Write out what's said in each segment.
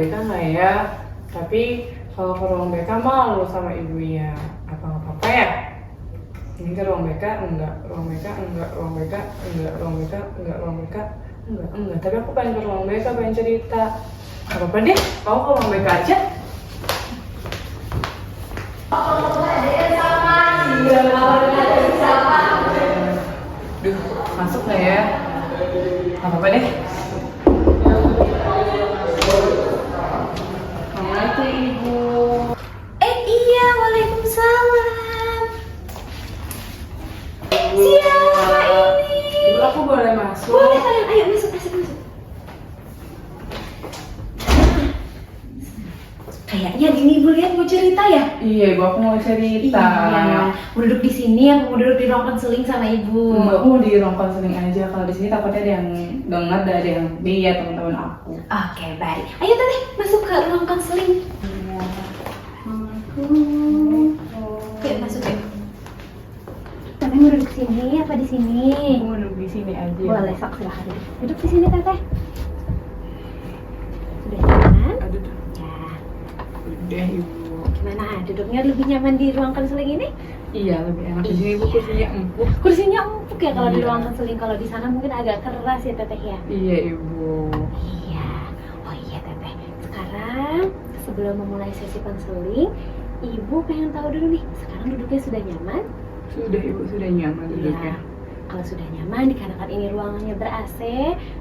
BK nggak ya? Tapi kalau ke ruang BK malu sama ibu ya. Apa nggak apa-apa ya? Ini ke ruang BK enggak, ruang BK enggak, ruang BK enggak, ruang BK enggak, ruang BK enggak. Tapi aku pengen ke ruang BK, pengen cerita. Gak apa-apa deh, kamu ke ruang BK aja. Duh, masuk nggak ya? Gak apa-apa deh. Assalamualaikum Ibu. Iya, waalaikumsalam. Siapa ini? Ibu, aku boleh masuk? Boleh kalian, ayo masuk. Kayaknya gini Ibu lihat mau cerita ya? Iya, Ibu, aku mau cerita. Iya, mau duduk di sini, aku mau duduk di ruang konseling sama Ibu. Aku mau di ruang konseling aja. Kalau di sini takutnya ada yang dengar, ada yang lihat teman-teman aku. Oke, baik. Ayo Teteh, masuk ke ruang konseling. Yuk, masuk yuk. Teteh mau duduk sini apa di sini? Aku mau duduk di sini aja. Boleh, sok silahkan duduk di sini Teteh. Sudah nyaman? Aduh, Ya. udah Ibu. Gimana? Duduknya lebih nyaman di ruang konseling ini? Iya, lebih enak di sini. Ibu kursinya empuk. Kursinya empuk ya kalau di Iya. ruang konseling. Kalau di sana mungkin agak keras ya Teteh ya. Iya, Ibu. Iya. Oh iya Teteh. Sekarang sebelum memulai sesi konseling, Ibu pengen tahu dulu nih. Sekarang duduknya sudah nyaman? Sudah Ibu, sudah nyaman duduknya. Kalau sudah nyaman, dikarenakan ini ruangannya ber-AC,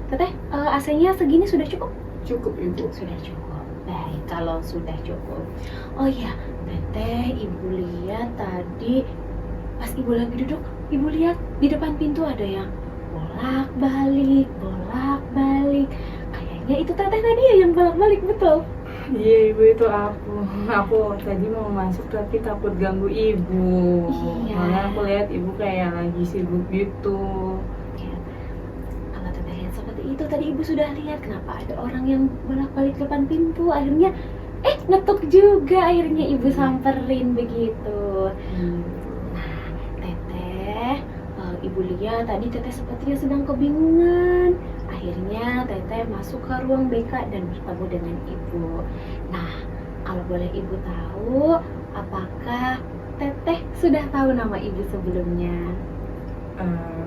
Teteh, AC-nya segini sudah cukup? Cukup Ibu. Sudah cukup. Baik, kalau sudah cukup. Oh iya, Teteh, Ibu lihat tadi pas Ibu lagi duduk, Ibu lihat di depan pintu ada yang bolak-balik. Kayaknya itu Teteh tadi ya yang bolak-balik, betul? Iya Ibu, itu aku tadi mau masuk tapi takut ganggu Ibu. Iya. Makanya aku lihat Ibu kayak lagi sibuk gitu. Ya. Kalau Teteh lihat seperti itu, tadi Ibu sudah lihat kenapa ada orang yang bolak-balik depan pintu. Akhirnya, ngetuk juga akhirnya Ibu samperin begitu. Nah, Teteh, Ibu lihat tadi Teteh sepertinya sedang kebingungan. Akhirnya Teteh masuk ke ruang BK dan bertemu dengan Ibu. Nah, kalau boleh Ibu tahu, apakah Teteh sudah tahu nama Ibu sebelumnya?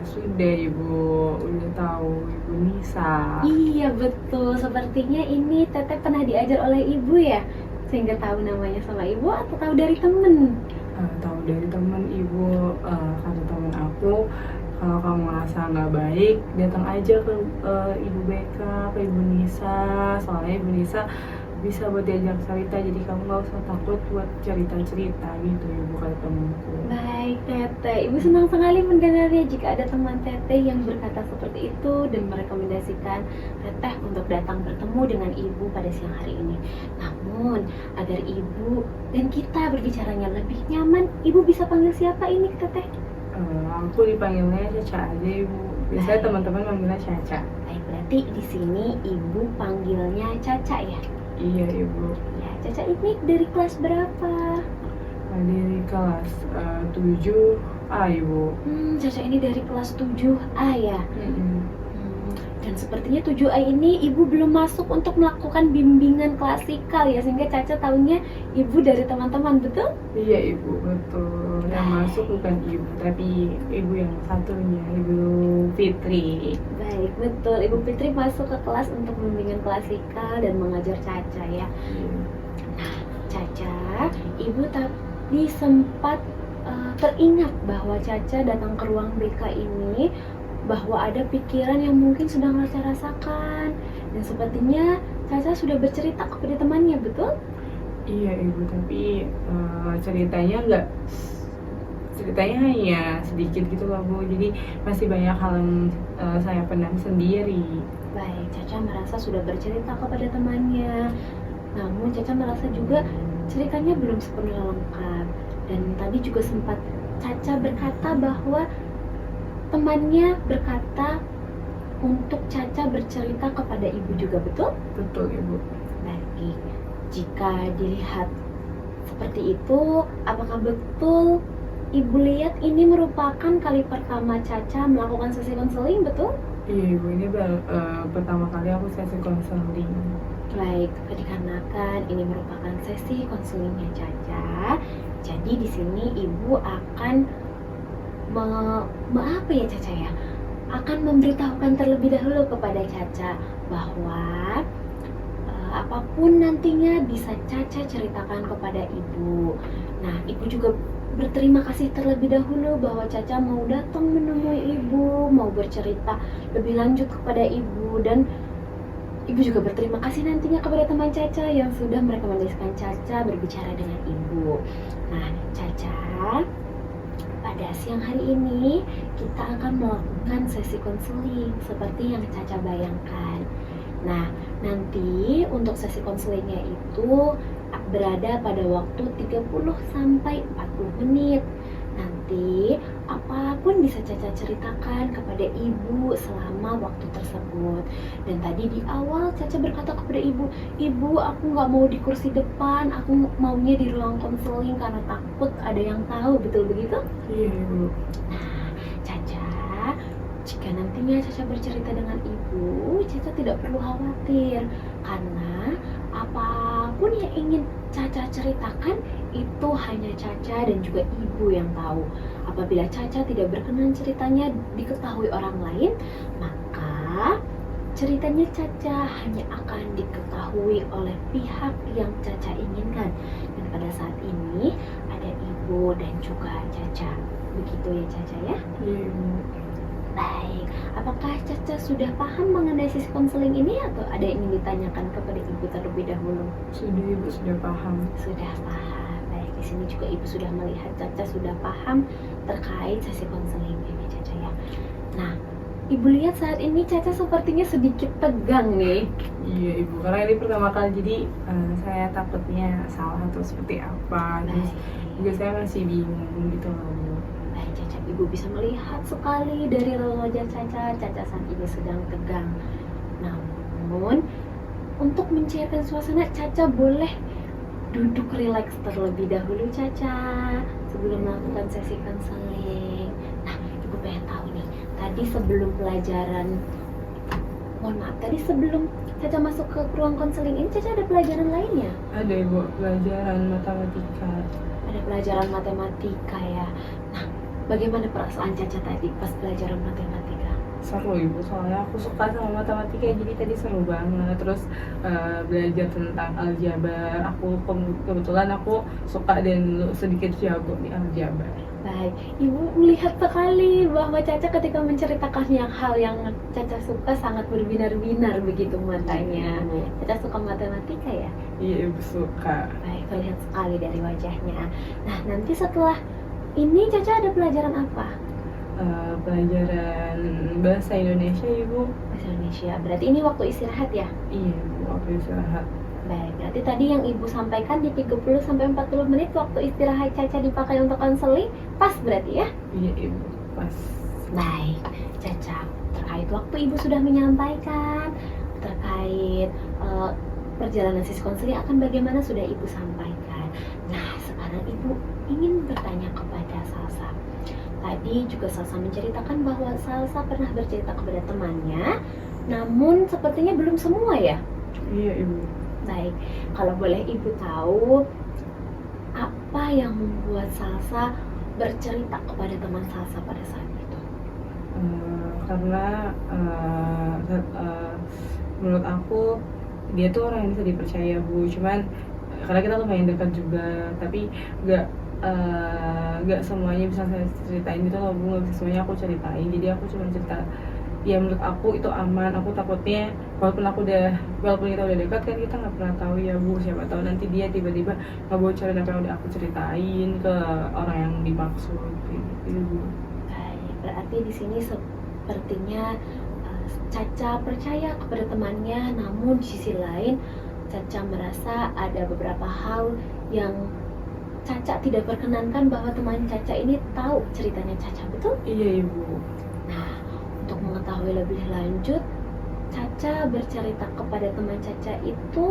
Sudah Ibu, udah tahu Ibu Nisa. Iya betul, sepertinya ini Teteh pernah diajar oleh Ibu ya? Sehingga tahu namanya sama Ibu atau tahu dari temen? Tahu dari teman Ibu, kata teman aku, kalau kamu merasa nggak baik, datang aja ke Ibu BK, ke Ibu Nisa. Soalnya Ibu Nisa bisa buat diajak cerita, jadi kamu nggak usah takut buat cerita-cerita gitu Ibu, kata temanku. Baik Teteh, Ibu senang sekali mendengarnya jika ada teman Teteh yang berkata seperti itu dan merekomendasikan Teteh untuk datang bertemu dengan Ibu pada siang hari ini. Namun, agar Ibu dan kita berbicaranya lebih nyaman, Ibu bisa panggil siapa ini Teteh? Aku dipanggilnya Caca aja Ibu. Biasanya teman-teman manggilnya Caca. Baik, berarti di sini Ibu panggilnya Caca ya? Iya Ibu. Ya, Caca ini dari kelas berapa? Dari kelas 7A Ibu. Caca ini dari kelas 7A ya? Mm-mm. Dan sepertinya 7A ini Ibu belum masuk untuk melakukan bimbingan klasikal ya, sehingga Caca tahunya Ibu dari teman-teman, betul? Iya Ibu, betul. Yang masuk bukan Ibu, tapi Ibu yang satunya, Ibu Fitri. Baik, betul. Ibu Fitri masuk ke kelas untuk bimbingan klasikal dan mengajar Caca ya. Nah, Caca, Ibu tadi sempat teringat bahwa Caca datang ke ruang BK ini bahwa ada pikiran yang mungkin sedang Caca rasakan, dan sepertinya Caca sudah bercerita kepada temannya, betul? Iya Ibu, tapi ceritanya hanya sedikit gitu loh Bu. Jadi masih banyak hal yang saya pendam sendiri. Baik, Caca merasa sudah bercerita kepada temannya, namun Caca merasa juga ceritanya belum sepenuhnya lengkap. Dan tadi juga sempat Caca berkata bahwa temannya berkata untuk Caca bercerita kepada Ibu juga, betul? Betul Ibu. Baik, jika dilihat seperti itu, apakah betul Ibu lihat ini merupakan kali pertama Caca melakukan sesi konseling, betul? Iya Ibu, ini pertama kali aku sesi konseling. Baik, dikarenakan ini merupakan sesi konselingnya Caca, jadi di sini ibu akan apa ya Caca ya? Akan memberitahukan terlebih dahulu kepada Caca bahwa apapun nantinya bisa Caca ceritakan kepada ibu. Nah, ibu juga berterima kasih terlebih dahulu bahwa Caca mau datang menemui ibu, mau bercerita lebih lanjut kepada ibu, dan ibu juga berterima kasih nantinya kepada teman Caca yang sudah merekomendasikan Caca berbicara dengan ibu. Nah, Caca, pada siang hari ini kita akan melakukan sesi konseling seperti yang Caca bayangkan. Nah, nanti untuk sesi konselingnya itu berada pada waktu 30 sampai 40 menit. Nanti apapun bisa Caca ceritakan kepada ibu selama waktu tersebut. Dan tadi di awal Caca berkata kepada ibu, "Ibu, aku nggak mau di kursi depan, aku maunya di ruang konseling karena takut ada yang tahu." Betul begitu? Iya ibu. Nah, Caca, jika nantinya Caca bercerita dengan ibu, Caca tidak perlu khawatir karena apapun yang ingin Caca ceritakan itu hanya Caca dan juga ibu yang tahu. Apabila Caca tidak berkenan ceritanya diketahui orang lain, maka ceritanya Caca hanya akan diketahui oleh pihak yang Caca inginkan. Dan pada saat ini ada ibu dan juga Caca. Begitu ya Caca ya? Iya ibu. Baik, apakah Caca sudah paham mengenai sisi konseling ini atau ada yang ingin ditanyakan kepada ibu terlebih dahulu? Sudah ibu, sudah paham. Sudah paham. Baik, di sini juga ibu sudah melihat Caca sudah paham terkait sesi konseling ini Caca ya. Nah, ibu lihat saat ini Caca sepertinya sedikit tegang nih. Iya ibu, karena ini pertama kali jadi saya takutnya salah atau seperti apa. Terus juga saya masih bingung gitu loh Bu. Baik Caca, ibu bisa melihat sekali dari wajah Caca saat ini sedang tegang. Namun, untuk mencairkan suasana, Caca boleh duduk rileks terlebih dahulu Caca sebelum melakukan sesi konseling. Nah, ibu pengen tahu nih, tadi sebelum pelajaran, mohon maaf, tadi sebelum Caca masuk ke ruang konseling ini, Caca ada pelajaran lainnya? Ada ibu, pelajaran matematika. Ada pelajaran matematika ya. Nah, bagaimana perasaan Caca tadi pas pelajaran matematika? Seru ibu, soalnya aku suka sama matematika, jadi tadi seru banget. Terus belajar tentang aljabar, kebetulan aku suka dan sedikit jago di aljabar. Baik, ibu melihat sekali bahwa Caca ketika menceritakan hal yang Caca suka sangat berbinar-binar begitu matanya. Caca suka matematika ya? Iya ibu, suka. Baik, terlihat sekali dari wajahnya. Nah, nanti setelah ini Caca ada pelajaran apa? Pelajaran bahasa Indonesia ibu. Bahasa Indonesia, berarti ini waktu istirahat ya? Iya ibu, waktu istirahat. Baik, berarti tadi yang ibu sampaikan di 30 sampai 40 menit waktu istirahat Caca dipakai untuk konseling, pas berarti ya? Iya ibu, pas. Baik, Caca, terkait waktu ibu sudah menyampaikan, terkait perjalanan sesi konseling akan bagaimana sudah ibu sampaikan. Nah, sekarang ibu ingin bertanya kepada Salsa. Tadi juga Salsa menceritakan bahwa Salsa pernah bercerita kepada temannya, namun sepertinya belum semua ya? Iya ibu. Baik, kalau boleh ibu tahu apa yang membuat Salsa bercerita kepada teman Salsa pada saat itu? Karena menurut aku dia tuh orang yang bisa dipercaya Bu. Cuman karena kita lumayan dekat juga, tapi nggak semuanya bisa saya ceritain gitu loh Bu, nggak bisa semuanya aku ceritain. Jadi aku cuma cerita ya menurut aku itu aman. Aku takutnya walaupun kita udah dekat kan kita nggak pernah tahu ya Bu, siapa tahu nanti dia tiba-tiba ngebocorin apa yang udah aku ceritain ke orang yang dimaksud gitu Bu. Baik, berarti di sini sepertinya Caca percaya kepada temannya, namun di sisi lain Caca merasa ada beberapa hal yang Caca tidak perkenankan bahwa teman Caca ini tahu ceritanya Caca, betul? Iya Ibu. Nah, untuk mengetahui lebih lanjut, Caca bercerita kepada teman Caca itu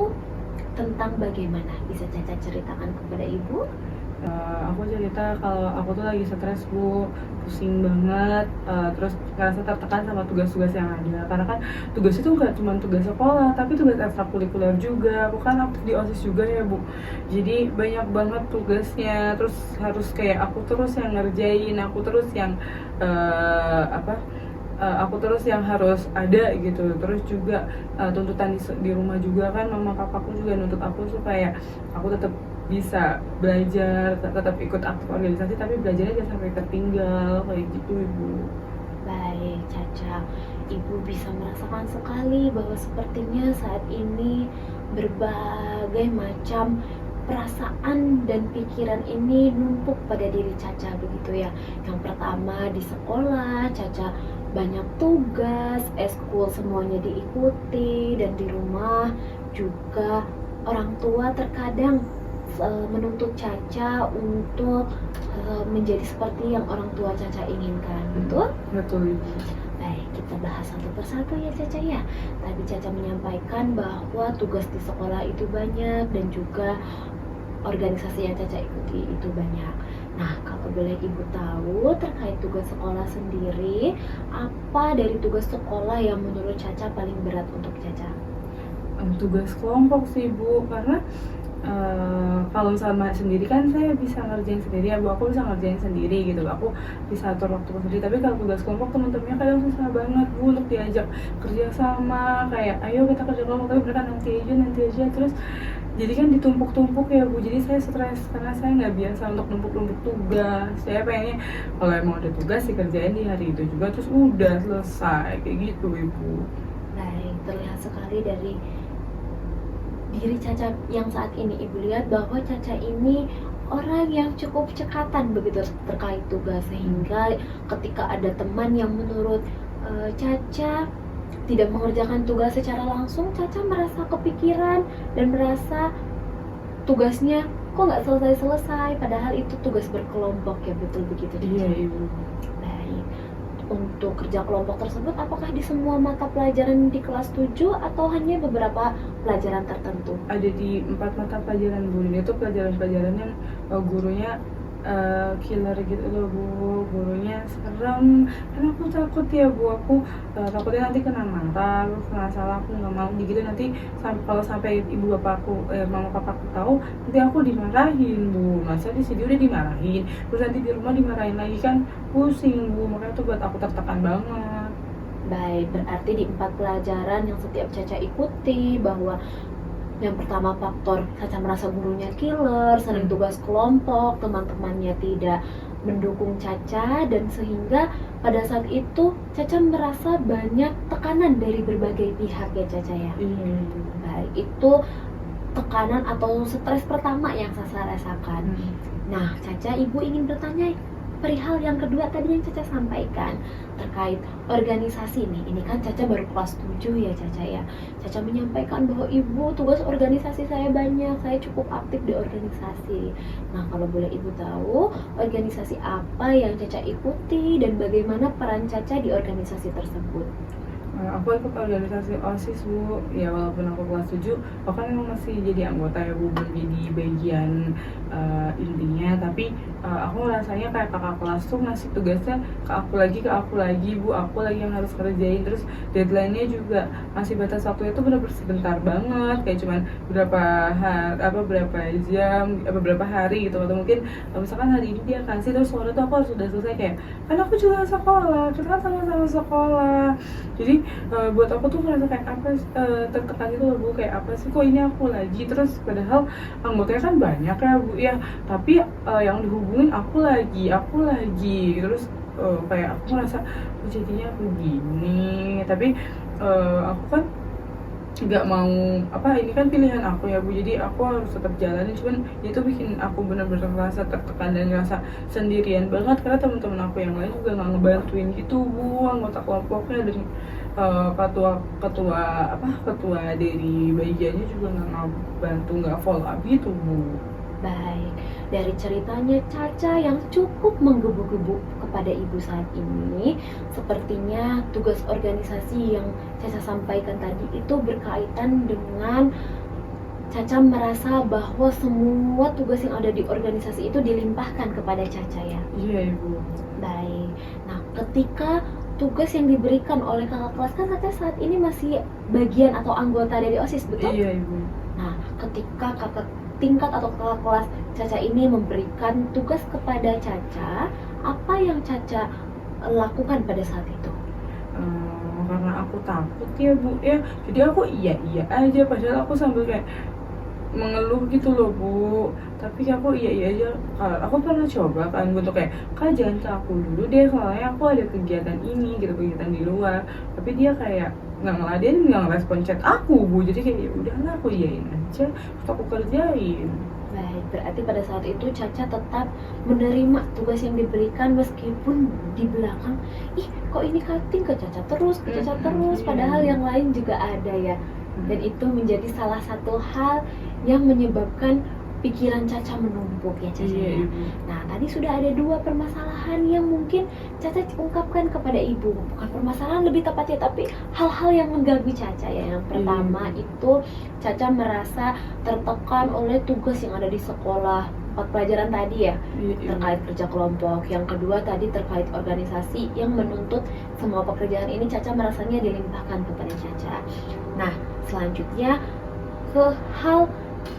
tentang bagaimana? Bisa Caca ceritakan kepada Ibu? Aku cerita kalau aku tuh lagi stres Bu, pusing banget, terus ngerasa tertekan sama tugas-tugas yang ada. Karena kan tugas itu nggak cuma tugas sekolah, tapi tugas ekstrakurikuler juga. Aku kan aktif di OSIS juga ya Bu. Jadi banyak banget tugasnya, terus harus kayak aku terus yang ngerjain, aku terus yang aku terus yang harus ada gitu. Terus juga tuntutan di rumah juga kan, mama papaku juga nuntut aku supaya aku tetap bisa belajar, tetap ikut aktif organisasi, tapi belajarnya jangan sampai tertinggal kayak gitu Ibu. Baik, Caca. Ibu bisa merasakan sekali bahwa sepertinya saat ini berbagai macam perasaan dan pikiran ini numpuk pada diri Caca begitu ya. Yang pertama di sekolah, Caca banyak tugas, eskul semuanya diikuti, dan di rumah juga orang tua terkadang menuntut Caca untuk menjadi seperti yang orang tua Caca inginkan, betul? Betul Ibu. Baik, kita bahas satu persatu ya Caca ya. Tadi Caca menyampaikan bahwa tugas di sekolah itu banyak dan juga organisasi yang Caca ikuti itu banyak. Nah, kalau boleh Ibu tahu terkait tugas sekolah sendiri, apa dari tugas sekolah yang menurut Caca paling berat untuk Caca? Tugas kelompok sih Bu, karena kalau sama sendiri kan saya bisa ngerjain sendiri ya Bu, aku bisa ngerjain sendiri gitu, aku bisa atur waktu sendiri. Tapi kalau tugas kelompok teman-temannya kadang susah banget Bu untuk diajak kerja sama, kayak ayo kita kerja kelompok, tapi mereka nanti aja, terus jadi kan ditumpuk-tumpuk ya Bu, jadi saya stres karena saya nggak biasa untuk numpuk-numpuk tugas. Saya pengennya kalau emang ada tugas dikerjain di hari itu juga, terus udah selesai kayak gitu Ibu. Baik, terlihat sekali dari diri Caca yang saat ini Ibu lihat bahwa Caca ini orang yang cukup cekatan begitu terkait tugas, sehingga ketika ada teman yang menurut Caca tidak mengerjakan tugas secara langsung, Caca merasa kepikiran dan merasa tugasnya kok nggak selesai-selesai, padahal itu tugas berkelompok ya, betul begitu Caca? Iya Ibu. Baik. Untuk kerja kelompok tersebut, apakah di semua mata pelajaran di kelas 7 atau hanya beberapa pelajaran tertentu? Ada di 4 mata pelajaran Bu, ini tuh pelajaran-pelajaran yang gurunya killer gitu loh Bu, gurunya serem. Karena aku takut ya Bu, aku takutnya nanti kena marah, terus kena salah, aku nggak mau gitu nanti kalau sampai ibu bapakku, mama papaku tahu, nanti aku dimarahin Bu. Masa di sini udah dimarahin, terus nanti di rumah dimarahin lagi kan pusing Bu, makanya tuh buat aku tertekan banget. Baik, berarti di 4 pelajaran yang setiap Caca ikuti, bahwa yang pertama faktor Caca merasa gurunya killer, sering tugas kelompok, teman-temannya tidak mendukung Caca, dan sehingga pada saat itu Caca merasa banyak tekanan dari berbagai pihak ya Caca ya. Baik, itu tekanan atau stres pertama yang Caca rasakan. Nah, Caca, Ibu ingin bertanya perihal yang kedua tadi yang Caca sampaikan terkait organisasi nih. Ini kan Caca baru kelas 7 ya Caca ya. Caca menyampaikan bahwa Ibu tugas organisasi saya banyak, saya cukup aktif di organisasi. Nah, kalau boleh Ibu tahu, organisasi apa yang Caca ikuti dan bagaimana peran Caca di organisasi tersebut? Aku ikut organisasi OSIS Bu, ya walaupun aku kelas 7, aku kan emang masih jadi anggota ya Bu, belum jadi bagian intinya, tapi aku rasanya kayak kakak kelas tuh ngasih tugasnya ke aku lagi Bu, aku lagi yang harus kerjain, terus deadline-nya juga masih batas waktunya tuh bener-bener sebentar banget, kayak cuman berapa jam, beberapa hari gitu, atau mungkin misalkan hari ini dia kasih terus sore tuh aku harus sudah selesai, kayak kan aku juga sekolah, kita kan sama-sama sekolah. Jadi buat aku tuh merasa kayak apa, tertekan gitu loh Bu, kayak apa sih kok ini aku lagi, terus padahal anggotanya kan banyak ya Bu ya, tapi yang dihubungin aku lagi, terus kayak aku merasa jadinya begini, tapi aku kan nggak mau ini kan pilihan aku ya Bu, jadi aku harus tetap jalanin, cuman itu bikin aku benar-benar merasa tertekan dan ngerasa sendirian banget karena teman-teman aku yang lain juga nggak ngebantuin gitu Bu, anggota kelompoknya dan ketua dari bagiannya juga nggak ngebantu, nggak follow up gitu Bu. Baik, dari ceritanya Caca yang cukup menggebu-gebu kepada Ibu saat ini, sepertinya tugas organisasi yang Caca sampaikan tadi itu berkaitan dengan Caca merasa bahwa semua tugas yang ada di organisasi itu dilimpahkan kepada Caca ya. Iya Ibu. Baik. Nah, ketika tugas yang diberikan oleh kakak kelas, kan Caca saat ini masih bagian atau anggota dari OSIS, betul? Iya Ibu. Nah, ketika kakak tingkat atau kakak kelas Caca ini memberikan tugas kepada Caca, apa yang Caca lakukan pada saat itu? Karena aku takut ya Bu ya, jadi aku iya aja, padahal aku sambil kayak mengeluh gitu loh Bu, tapi aku iya aja. Kalau aku pernah coba kan untuk kayak, Kak jangan ke aku dulu deh, soalnya aku ada kegiatan ini gitu, kegiatan di luar, tapi dia kayak nggak ngeladenin, nggak ngerespon chat aku Bu, jadi kayak ya udahlah aku iyain aja, terus aku kerjain. Baik, berarti pada saat itu Caca tetap menerima tugas yang diberikan meskipun di belakang, ih kok ini cutting ke Caca terus, padahal yang lain juga ada ya. Dan itu menjadi salah satu hal yang menyebabkan pikiran Caca menumpuk ya Caca ya. Ibu. Nah, tadi sudah ada 2 permasalahan yang mungkin Caca ungkapkan kepada ibu. Bukan permasalahan lebih tepatnya, tapi hal-hal yang mengganggu Caca ya. Yang pertama itu Caca merasa tertekan oleh tugas yang ada di sekolah, 4 pelajaran tadi ya, terkait kerja kelompok. Yang kedua tadi terkait organisasi yang menuntut semua pekerjaan ini Caca merasanya dilimpahkan kepada Caca. Nah, selanjutnya ke hal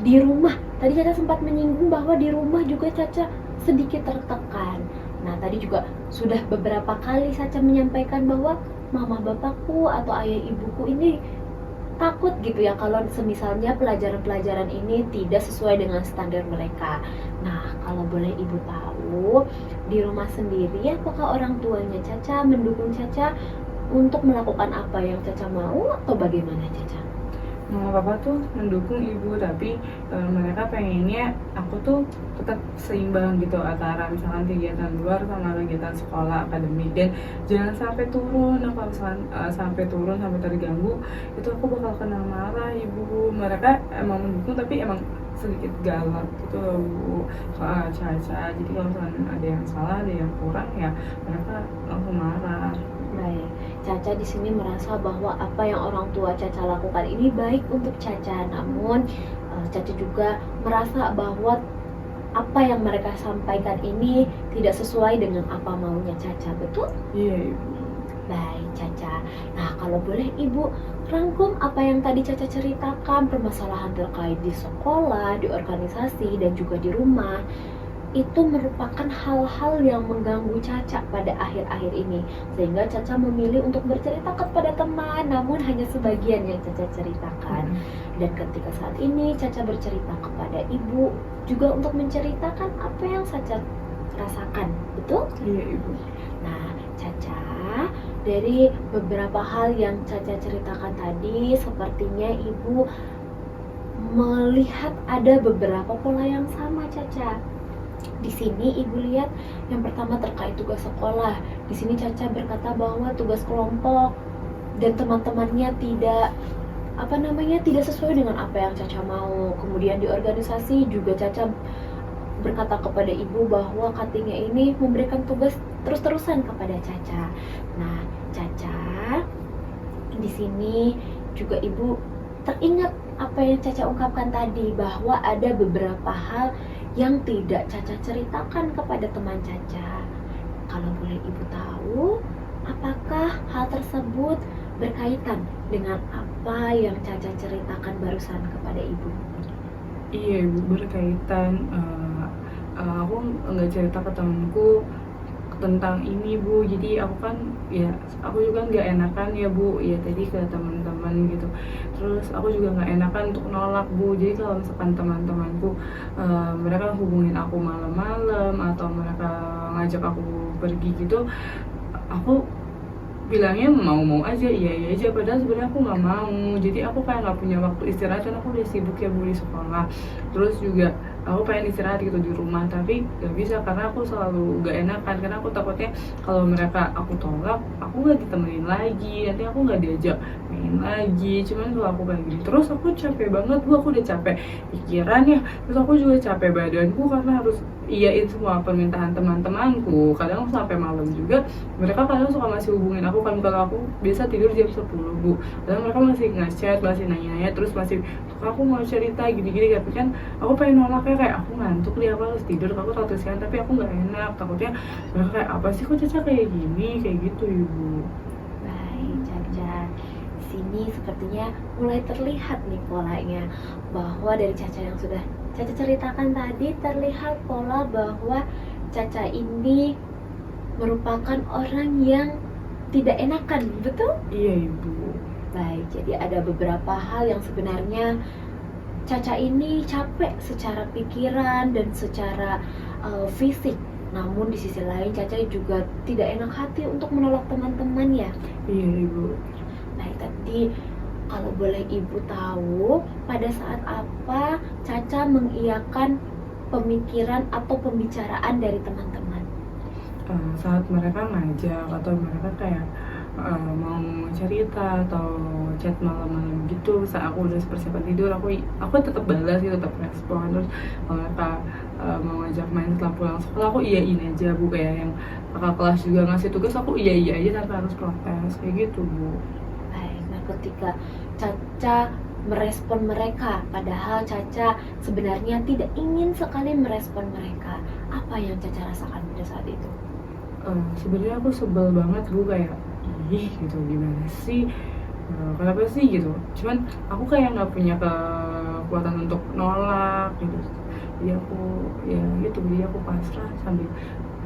di rumah. Tadi Caca sempat menyinggung bahwa di rumah juga Caca sedikit tertekan. Nah, tadi juga sudah beberapa kali Caca menyampaikan bahwa mama bapakku atau ayah ibuku ini takut gitu ya kalau semisalnya pelajaran-pelajaran ini tidak sesuai dengan standar mereka. Nah, kalau boleh ibu tahu, di rumah sendiri apakah orang tuanya Caca mendukung Caca untuk melakukan apa yang Caca mau atau bagaimana Caca? Mama papa tuh mendukung ibu, tapi mereka pengennya aku tuh tetap seimbang gitu antara misalkan kegiatan luar sama kegiatan sekolah akademik, dan jangan sampai turun. Nah, kalau misalkan sampai turun sampai terganggu, itu aku bakal kena marah ibu. Mereka emang mendukung tapi emang sedikit galak gitu loh Bu, soal Caca. Jadi kalau misalkan ada yang salah, ada yang kurang, ya mereka langsung marah. Baik, Caca di sini merasa bahwa apa yang orang tua Caca lakukan ini baik untuk Caca, namun Caca juga merasa bahwa apa yang mereka sampaikan ini tidak sesuai dengan apa maunya Caca, betul? Iya ibu. Baik Caca, nah kalau boleh ibu rangkum apa yang tadi Caca ceritakan, permasalahan terkait di sekolah, di organisasi, dan juga di rumah, itu merupakan hal-hal yang mengganggu Caca pada akhir-akhir ini, sehingga Caca memilih untuk bercerita kepada teman, namun hanya sebagian yang Caca ceritakan. Dan ketika saat ini Caca bercerita kepada ibu juga untuk menceritakan apa yang Caca rasakan, betul? Iya ibu. Nah Caca, dari beberapa hal yang Caca ceritakan tadi, sepertinya ibu melihat ada beberapa pola yang sama Caca. Di sini ibu lihat yang pertama terkait tugas sekolah. Di sini Caca berkata bahwa tugas kelompok dan teman-temannya tidak tidak sesuai dengan apa yang Caca mau. Kemudian di organisasi juga Caca berkata kepada ibu bahwa cuttingnya ini memberikan tugas terus-terusan kepada Caca. Nah, Caca di sini juga ibu teringat apa yang Caca ungkapkan tadi, bahwa ada beberapa hal yang tidak Caca ceritakan kepada teman Caca. Kalau boleh ibu tahu, apakah hal tersebut berkaitan dengan apa yang Caca ceritakan barusan kepada ibu? Iya ibu, berkaitan. Aku nggak cerita ke temanku tentang ini Bu, jadi aku kan ya aku juga nggak enakan ya Bu ya tadi ke teman-teman gitu. Terus aku juga nggak enakan untuk nolak Bu, jadi kalau misalkan teman-temanku mereka hubungin aku malam-malam atau mereka ngajak aku pergi gitu, aku bilangnya mau aja, iya aja, padahal sebenarnya aku nggak mau. Jadi aku kayak nggak punya waktu istirahat karena aku udah sibuk ya Bu di sekolah. Terus juga aku pengen istirahat gitu di rumah, tapi gak bisa karena aku selalu gak enakan, karena aku takutnya kalau mereka aku tolak, aku nggak ditemenin lagi, nanti aku nggak diajak main lagi. Cuman kalau aku kayak gini terus, aku capek banget Bu, aku udah capek pikirannya, terus aku juga capek badanku karena harus iyain semua permintaan teman-temanku. Kadang sampai malam juga mereka kadang suka masih hubungin aku kan, kalau aku biasa tidur jam 10 Bu, kadang mereka masih nge-chat, masih nanya-nanya, terus masih aku mau cerita gini-gini, tapi kan aku pengen nolaknya kayak aku ngantuk nih, aku harus tidur, aku terlalu siang, tapi aku nggak enak, takutnya mereka kayak apa sih kok Caca kayak gini, kayak gitu Ibu. Baik, Caca. Di sini sepertinya mulai terlihat nih polanya, bahwa dari Caca yang sudah Caca ceritakan tadi terlihat pola bahwa Caca ini merupakan orang yang tidak enakan, betul? Iya Ibu. Baik, jadi ada beberapa hal yang sebenarnya Caca ini capek secara pikiran dan secara fisik. Namun di sisi lain Caca juga tidak enak hati untuk menolak teman-teman ya. Iya Ibu. Baik, tadi kalau boleh Ibu tahu, pada saat apa Caca mengiyakan pemikiran atau pembicaraan dari teman-teman? Saat mereka ngajak atau mereka kayak mau cerita atau chat malam-malam gitu, saat aku udah persiapan tidur, aku tetap balas gitu, tetap respon. Terus kalau mereka mau ngajak main setelah pulang sekolah, aku iyain aja Bu, kayak yang kakak kelas juga ngasih tugas, aku iya aja tanpa harus protes kayak gitu Bu. Baik, nah ketika Caca merespon mereka, padahal Caca sebenarnya tidak ingin sekali merespon mereka, apa yang Caca rasakan pada saat itu? Sebenarnya aku sebel banget Bu, kayak ih gitu, gimana sih, kenapa sih gitu. Cuman aku kayak nggak punya kekuatan untuk nolak gitu, jadi aku ya gitu, jadi aku pasrah sambil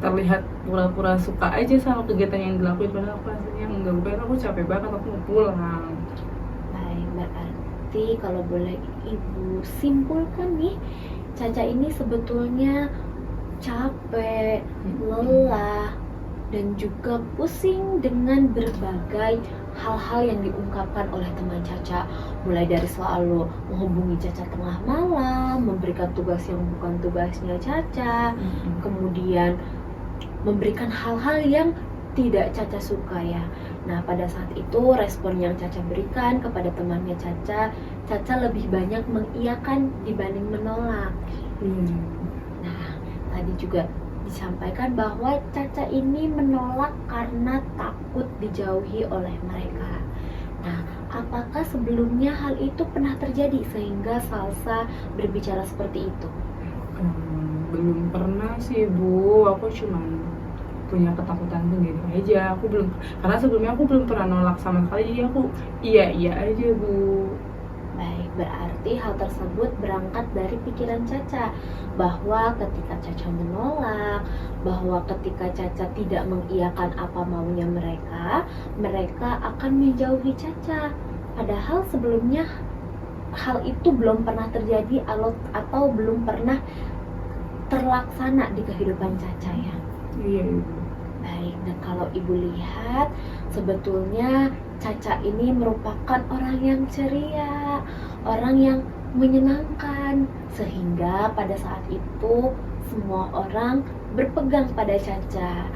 terlihat pura-pura suka aja sama kegiatan yang dilakuin, padahal aku aslinya enggak. Bukan, aku capek banget, aku mau pulang. Baik, berarti kalau boleh Ibu simpulkan nih, Caca ini sebetulnya capek, lelah, dan juga pusing dengan berbagai hal-hal yang diungkapkan oleh teman Caca, mulai dari selalu menghubungi Caca tengah malam, memberikan tugas yang bukan tugasnya Caca, kemudian memberikan hal-hal yang tidak Caca suka ya. Nah, pada saat itu respon yang Caca berikan kepada temannya Caca, Caca lebih banyak mengiyakan dibanding menolak. Nah, tadi juga disampaikan bahwa Caca ini menolak karena takut dijauhi oleh mereka. Nah, apakah sebelumnya hal itu pernah terjadi sehingga Salsa berbicara seperti itu? Belum pernah sih Bu, aku cuman punya ketakutan sendiri aja. Aku belum, karena sebelumnya aku belum pernah nolak sama sekali, jadi aku iya aja Bu. Baik, berarti hal tersebut berangkat dari pikiran Caca, bahwa ketika Caca menolak, bahwa ketika Caca tidak mengiyakan apa maunya mereka, mereka akan menjauhi Caca. Padahal sebelumnya hal itu belum pernah terjadi atau belum pernah terlaksana di kehidupan Caca ya. Iya Ibu. Baik, dan kalau Ibu lihat, sebetulnya Caca ini merupakan orang yang ceria, orang yang menyenangkan, sehingga pada saat itu semua orang berpegang pada Caca,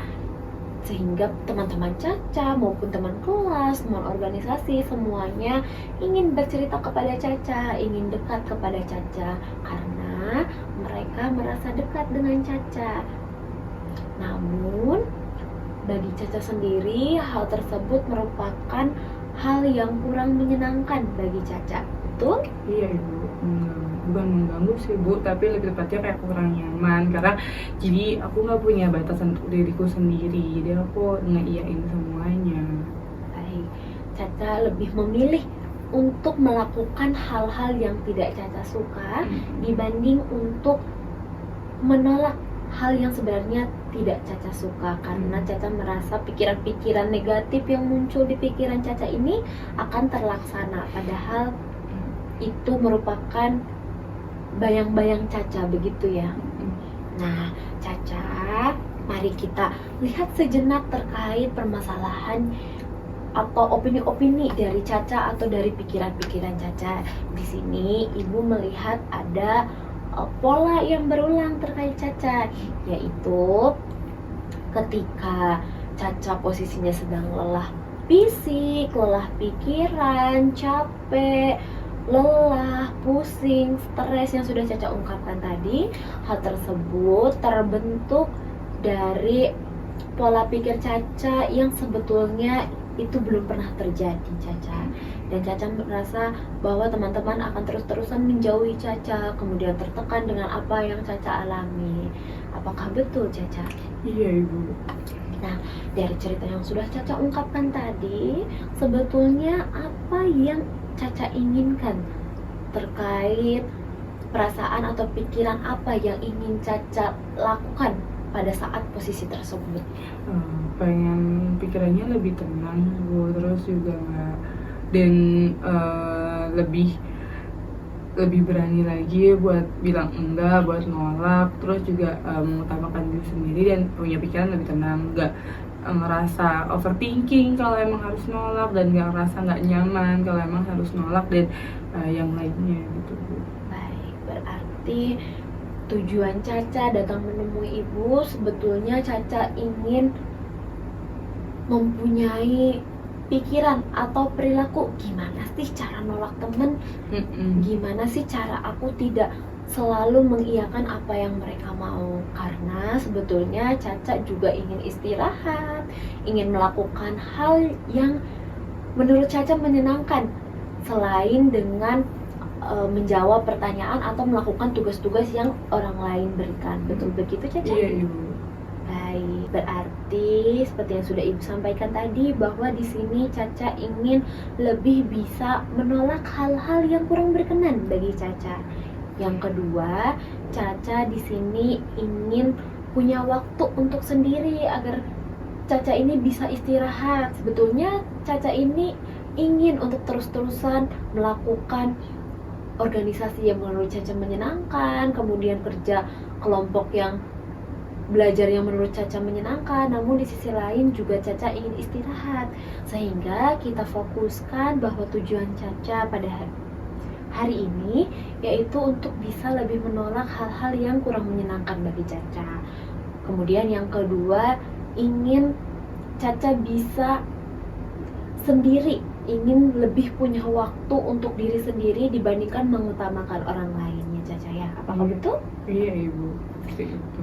sehingga teman-teman Caca maupun teman kelas, teman organisasi, semuanya ingin bercerita kepada Caca, ingin dekat kepada Caca, karena mereka merasa dekat dengan Caca. Namun bagi Caca sendiri, hal tersebut merupakan hal yang kurang menyenangkan bagi Caca, betul? Iya Ibu, bukan mengganggu sih Bu, tapi lebih tepatnya kayak kurang nyaman, karena jadi aku nggak punya batasan untuk diriku sendiri, jadi aku ngeiyain semuanya. Baik, Caca lebih memilih untuk melakukan hal-hal yang tidak Caca suka dibanding untuk menolak hal yang sebenarnya tidak Caca suka, karena Caca merasa pikiran-pikiran negatif yang muncul di pikiran Caca ini akan terlaksana, padahal itu merupakan bayang-bayang Caca, begitu ya. Nah, Caca, mari kita lihat sejenak terkait permasalahan atau opini-opini dari Caca atau dari pikiran-pikiran Caca. Di sini Ibu melihat ada pola yang berulang terkait Caca, yaitu ketika Caca posisinya sedang lelah fisik, lelah pikiran, capek, lelah, pusing, stres yang sudah Caca ungkapkan tadi, hal tersebut terbentuk dari pola pikir Caca yang sebetulnya itu belum pernah terjadi Caca. Dan Caca merasa bahwa teman-teman akan terus-terusan menjauhi Caca, kemudian tertekan dengan apa yang Caca alami. Apakah betul Caca? Iya Ibu. Nah, dari cerita yang sudah Caca ungkapkan tadi, sebetulnya apa yang Caca inginkan terkait perasaan atau pikiran apa yang ingin Caca lakukan pada saat posisi tersebut? Pengen pikirannya lebih tenang Bu, terus juga nggak, dan lebih berani lagi buat bilang enggak, buat nolak, terus juga mengutamakan diri sendiri dan punya pikiran lebih tenang, nggak ngerasa overthinking kalau emang harus nolak, dan nggak ngerasa nggak nyaman kalau emang harus nolak, dan yang lainnya gitu Bu. Baik, berarti tujuan Caca datang menemui Ibu sebetulnya Caca ingin mempunyai pikiran atau perilaku gimana sih cara nolak temen, gimana sih cara aku tidak selalu mengiyakan apa yang mereka mau, karena sebetulnya Caca juga ingin istirahat, ingin melakukan hal yang menurut Caca menyenangkan selain dengan menjawab pertanyaan atau melakukan tugas-tugas yang orang lain berikan. Betul begitu Caca? Iya Ibu. Baik, berarti seperti yang sudah Ibu sampaikan tadi bahwa di sini Caca ingin lebih bisa menolak hal-hal yang kurang berkenan bagi Caca. Yang kedua, Caca di sini ingin punya waktu untuk sendiri agar Caca ini bisa istirahat. Sebetulnya Caca ini ingin untuk terus-terusan melakukan organisasi yang menurut Caca menyenangkan, kemudian kerja kelompok yang belajar yang menurut Caca menyenangkan, namun di sisi lain juga Caca ingin istirahat, sehingga kita fokuskan bahwa tujuan Caca pada hari ini yaitu untuk bisa lebih menolak hal-hal yang kurang menyenangkan bagi Caca. Kemudian yang kedua, ingin Caca bisa sendiri, ingin lebih punya waktu untuk diri sendiri dibandingkan mengutamakan orang lainnya Caca ya. Apakah betul? Iya Ibu, seperti itu.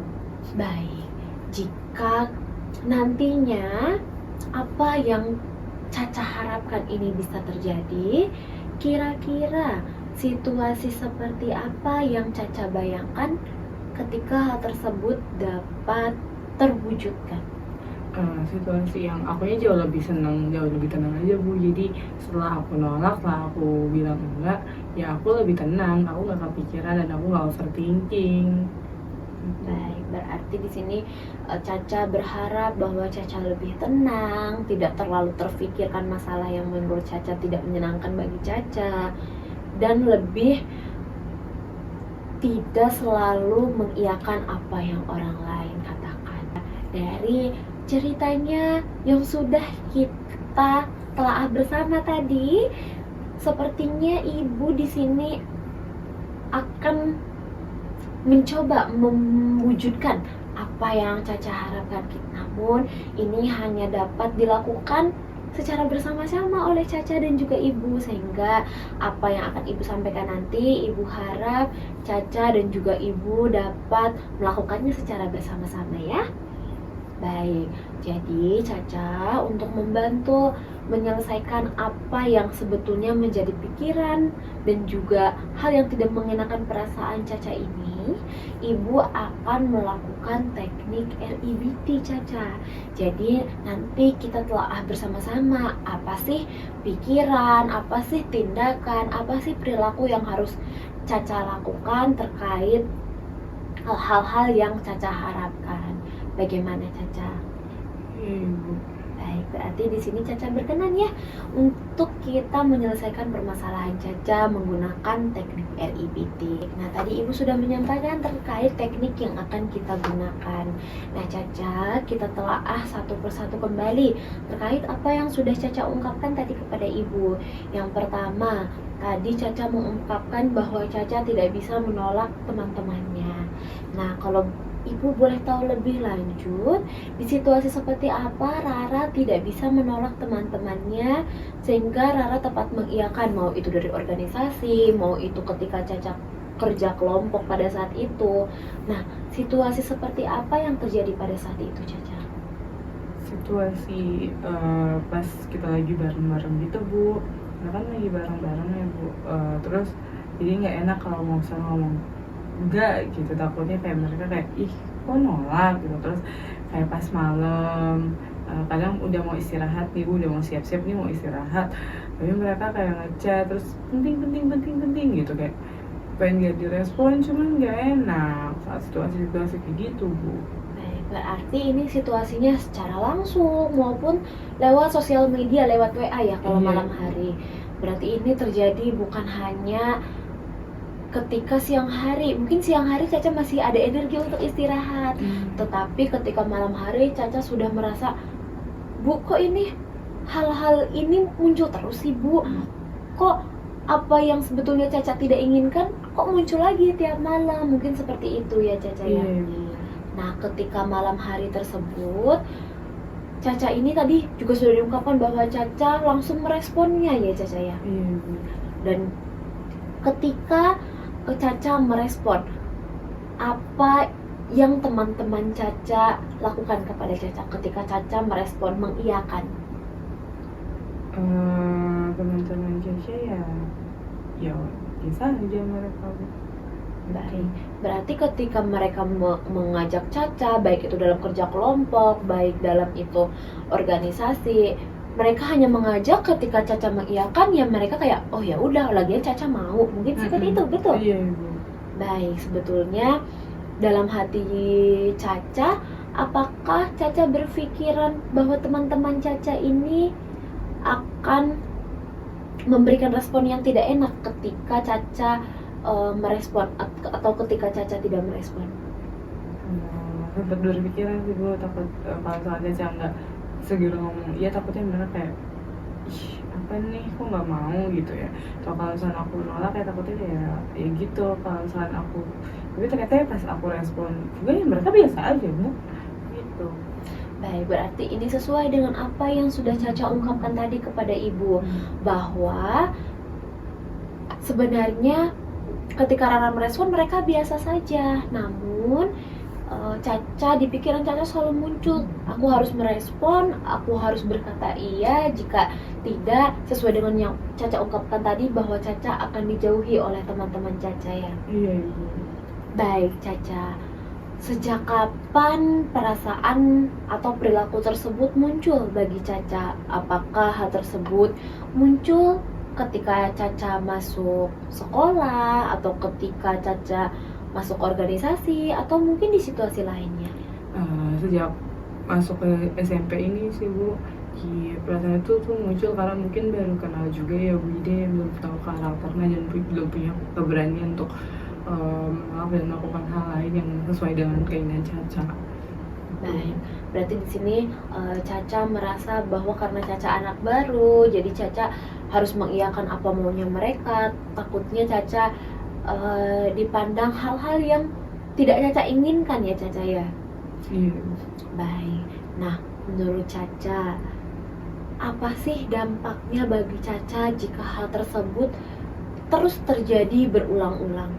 Baik, jika nantinya apa yang Caca harapkan ini bisa terjadi, kira-kira situasi seperti apa yang Caca bayangkan ketika hal tersebut dapat terwujudkan? Situasi yang akunya jauh lebih senang, jauh lebih tenang aja Bu. Jadi setelah aku nolak, setelah aku bilang enggak, ya aku lebih tenang, aku nggak kepikiran dan aku nggak overthinking. Baik, berarti di sini Caca berharap bahwa Caca lebih tenang, tidak terlalu terfikirkan masalah yang menurut Caca tidak menyenangkan bagi Caca, dan lebih tidak selalu mengiyakan apa yang orang lain katakan. Dari ceritanya yang sudah kita telah bersama tadi, sepertinya Ibu di sini akan mencoba mewujudkan apa yang Caca harapkan. Namun ini hanya dapat dilakukan secara bersama-sama oleh Caca dan juga Ibu, sehingga apa yang akan Ibu sampaikan nanti Ibu harap Caca dan juga Ibu dapat melakukannya secara bersama-sama ya. Baik, jadi Caca untuk membantu menyelesaikan apa yang sebetulnya menjadi pikiran dan juga hal yang tidak mengenakan perasaan Caca ini, Ibu akan melakukan teknik REBT Caca. Jadi nanti kita telah bersama-sama apa sih pikiran, apa sih tindakan, apa sih perilaku yang harus Caca lakukan terkait hal-hal yang Caca harapkan. Bagaimana Caca? Ibu. Baik, berarti di sini Caca berkenan ya untuk kita menyelesaikan permasalahan Caca menggunakan teknik REBT. Nah, tadi Ibu sudah menyampaikan terkait teknik yang akan kita gunakan. Nah, Caca, kita telaah satu persatu kembali terkait apa yang sudah Caca ungkapkan tadi kepada Ibu. Yang pertama, tadi Caca mengungkapkan bahwa Caca tidak bisa menolak teman-temannya. Nah, kalau Ibu boleh tahu lebih lanjut, di situasi seperti apa Rara tidak bisa menolak teman-temannya sehingga Rara tepat mengiyakan, mau itu dari organisasi, mau itu ketika Caca kerja kelompok pada saat itu. Nah, situasi seperti apa yang terjadi pada saat itu Caca? situasi pas kita lagi bareng-bareng gitu Bu, kita kan lagi bareng-bareng ya Bu. Terus jadi nggak enak kalau mau usah ngomong enggak gitu, takutnya kayak mereka kayak ih kok nolak gitu. Terus kayak pas malam kadang udah mau istirahat nih Bu, udah mau siap-siap nih mau istirahat, tapi mereka kayak ngechat terus penting gitu, kayak pengen gak direspon, cuman nggak enak saat situasi-situasi kayak gitu Bu. Baik, berarti ini situasinya secara langsung maupun lewat sosial media, lewat WA ya kalau Iya. malam hari. Berarti ini terjadi bukan hanya ketika siang hari. Mungkin siang hari Caca masih ada energi untuk istirahat, tetapi ketika malam hari Caca sudah merasa, Bu kok ini hal-hal ini muncul terus sih Bu, kok apa yang sebetulnya Caca tidak inginkan kok muncul lagi tiap malam, mungkin seperti itu ya Caca ya. Iya Bu. Nah, ketika malam hari tersebut, Caca ini tadi juga sudah diungkapkan bahwa Caca langsung meresponnya ya Caca ya. Iya Bu. Dan ketika Caca merespon, apa yang teman-teman Caca lakukan kepada Caca ketika Caca merespon mengiyakan? Teman-teman Caca ya biasa aja mereka Bu. Baik, berarti ketika mereka mengajak Caca, baik itu dalam kerja kelompok, baik dalam itu organisasi, mereka hanya mengajak ketika Caca mengiyakan, ya mereka kayak oh ya udah, lagian Caca mau, mungkin seperti itu, betul? Iya Bu. Baik, sebetulnya dalam hati Caca, apakah Caca berpikiran bahwa teman-teman Caca ini akan memberikan respon yang tidak enak ketika Caca merespon atau ketika Caca tidak merespon? Sempat berpikiran sih Bu, takut kalau soalnya Caca nggak segera ngomong iya, takutnya mereka kayak ih apa nih kok nggak mau gitu ya. Atau kalau misalnya aku nolak ya takutnya ya gitu kalau misalnya aku, tapi ternyata ya pas aku respon juga ya mereka biasa aja Bu gitu. Baik, berarti ini sesuai dengan apa yang sudah Caca ungkapkan tadi kepada Ibu, bahwa sebenarnya ketika Rara merespon mereka biasa saja, namun Caca, di pikiran Caca selalu muncul, aku harus merespon, aku harus berkata iya, jika tidak sesuai dengan yang Caca ungkapkan tadi bahwa Caca akan dijauhi oleh teman-teman Caca ya. Iya Ibu. Baik Caca, sejak kapan perasaan atau perilaku tersebut muncul bagi Caca? Apakah hal tersebut muncul ketika Caca masuk sekolah, atau ketika Caca masuk organisasi, atau mungkin di situasi lainnya? Sejak masuk ke SMP ini sih Bu, perasaan itu tuh muncul karena mungkin baru kenal juga ya Bu Ide, belum tahu karakternya dan belum punya keberanian untuk melakukan hal lain yang sesuai dengan keinginan Caca. Baik, berarti di sini Caca merasa bahwa karena Caca anak baru, jadi Caca harus mengiyakan apa maunya mereka. Takutnya Caca dipandang hal-hal yang tidak Caca inginkan ya Caca ya. Iya. Baik, nah menurut Caca, apa sih dampaknya bagi Caca jika hal tersebut terus terjadi berulang-ulang?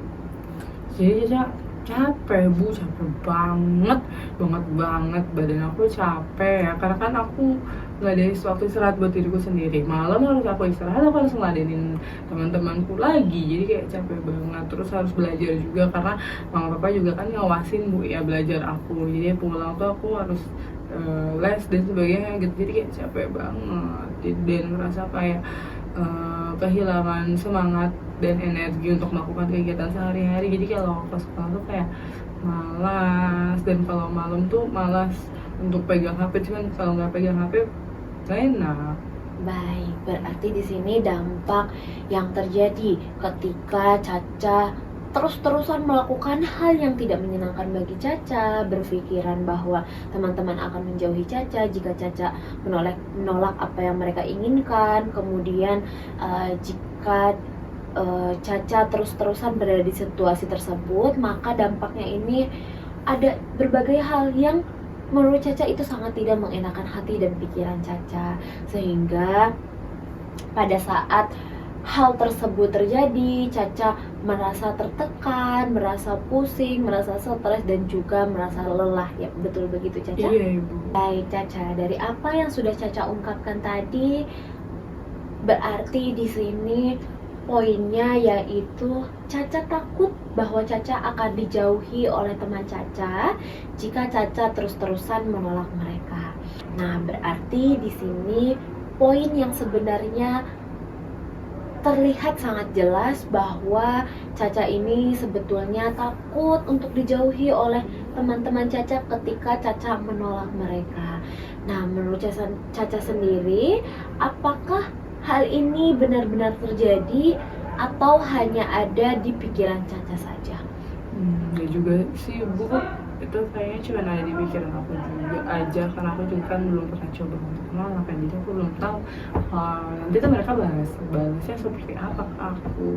Jadi Caca capek Bu, capek banget badan aku capek ya, karena kan aku nggak ada waktu istirahat buat diriku sendiri. Malam harus aku istirahat, aku harus ngeladenin teman-temanku lagi, jadi kayak capek banget. Terus harus belajar juga karena mama papa juga kan ngawasin Bu ya belajar aku, jadi pulang tuh aku harus les dan sebagainya gitu, jadi kayak capek banget dan merasa kayak kehilangan semangat dan energi untuk melakukan kegiatan sehari-hari. Jadi kalau ke sekolah tuh kayak malas, dan kalau malam tuh malas untuk pegang HP, cuman kalau nggak pegang HP gak enak. Baik, berarti di sini dampak yang terjadi ketika Caca terus-terusan melakukan hal yang tidak menyenangkan bagi Caca, berpikiran bahwa teman-teman akan menjauhi Caca jika Caca menolak apa yang mereka inginkan. Kemudian jika Caca terus-terusan berada di situasi tersebut, maka dampaknya ini ada berbagai hal yang menurut Caca itu sangat tidak mengenakan hati dan pikiran Caca, sehingga pada saat hal tersebut terjadi, Caca merasa tertekan, merasa pusing, merasa stres, dan juga merasa lelah. Ya, betul begitu Caca? Iya Ibu. Baik Caca, dari apa yang sudah Caca ungkapkan tadi, berarti di sini poinnya yaitu Caca takut bahwa Caca akan dijauhi oleh teman Caca jika Caca terus-terusan menolak mereka. Nah, berarti di sini poin yang sebenarnya terlihat sangat jelas bahwa Caca ini sebetulnya takut untuk dijauhi oleh teman-teman Caca ketika Caca menolak mereka. Nah, menurut Caca sendiri, apakah hal ini benar-benar terjadi atau hanya ada di pikiran Caca saja? Ya juga sih Bu, itu kayaknya cuma ada di pikiran aku juga aja, karena aku juga kan belum pernah coba untuk nolak, jadi aku belum tahu nanti tuh mereka balasnya seperti apa ke aku.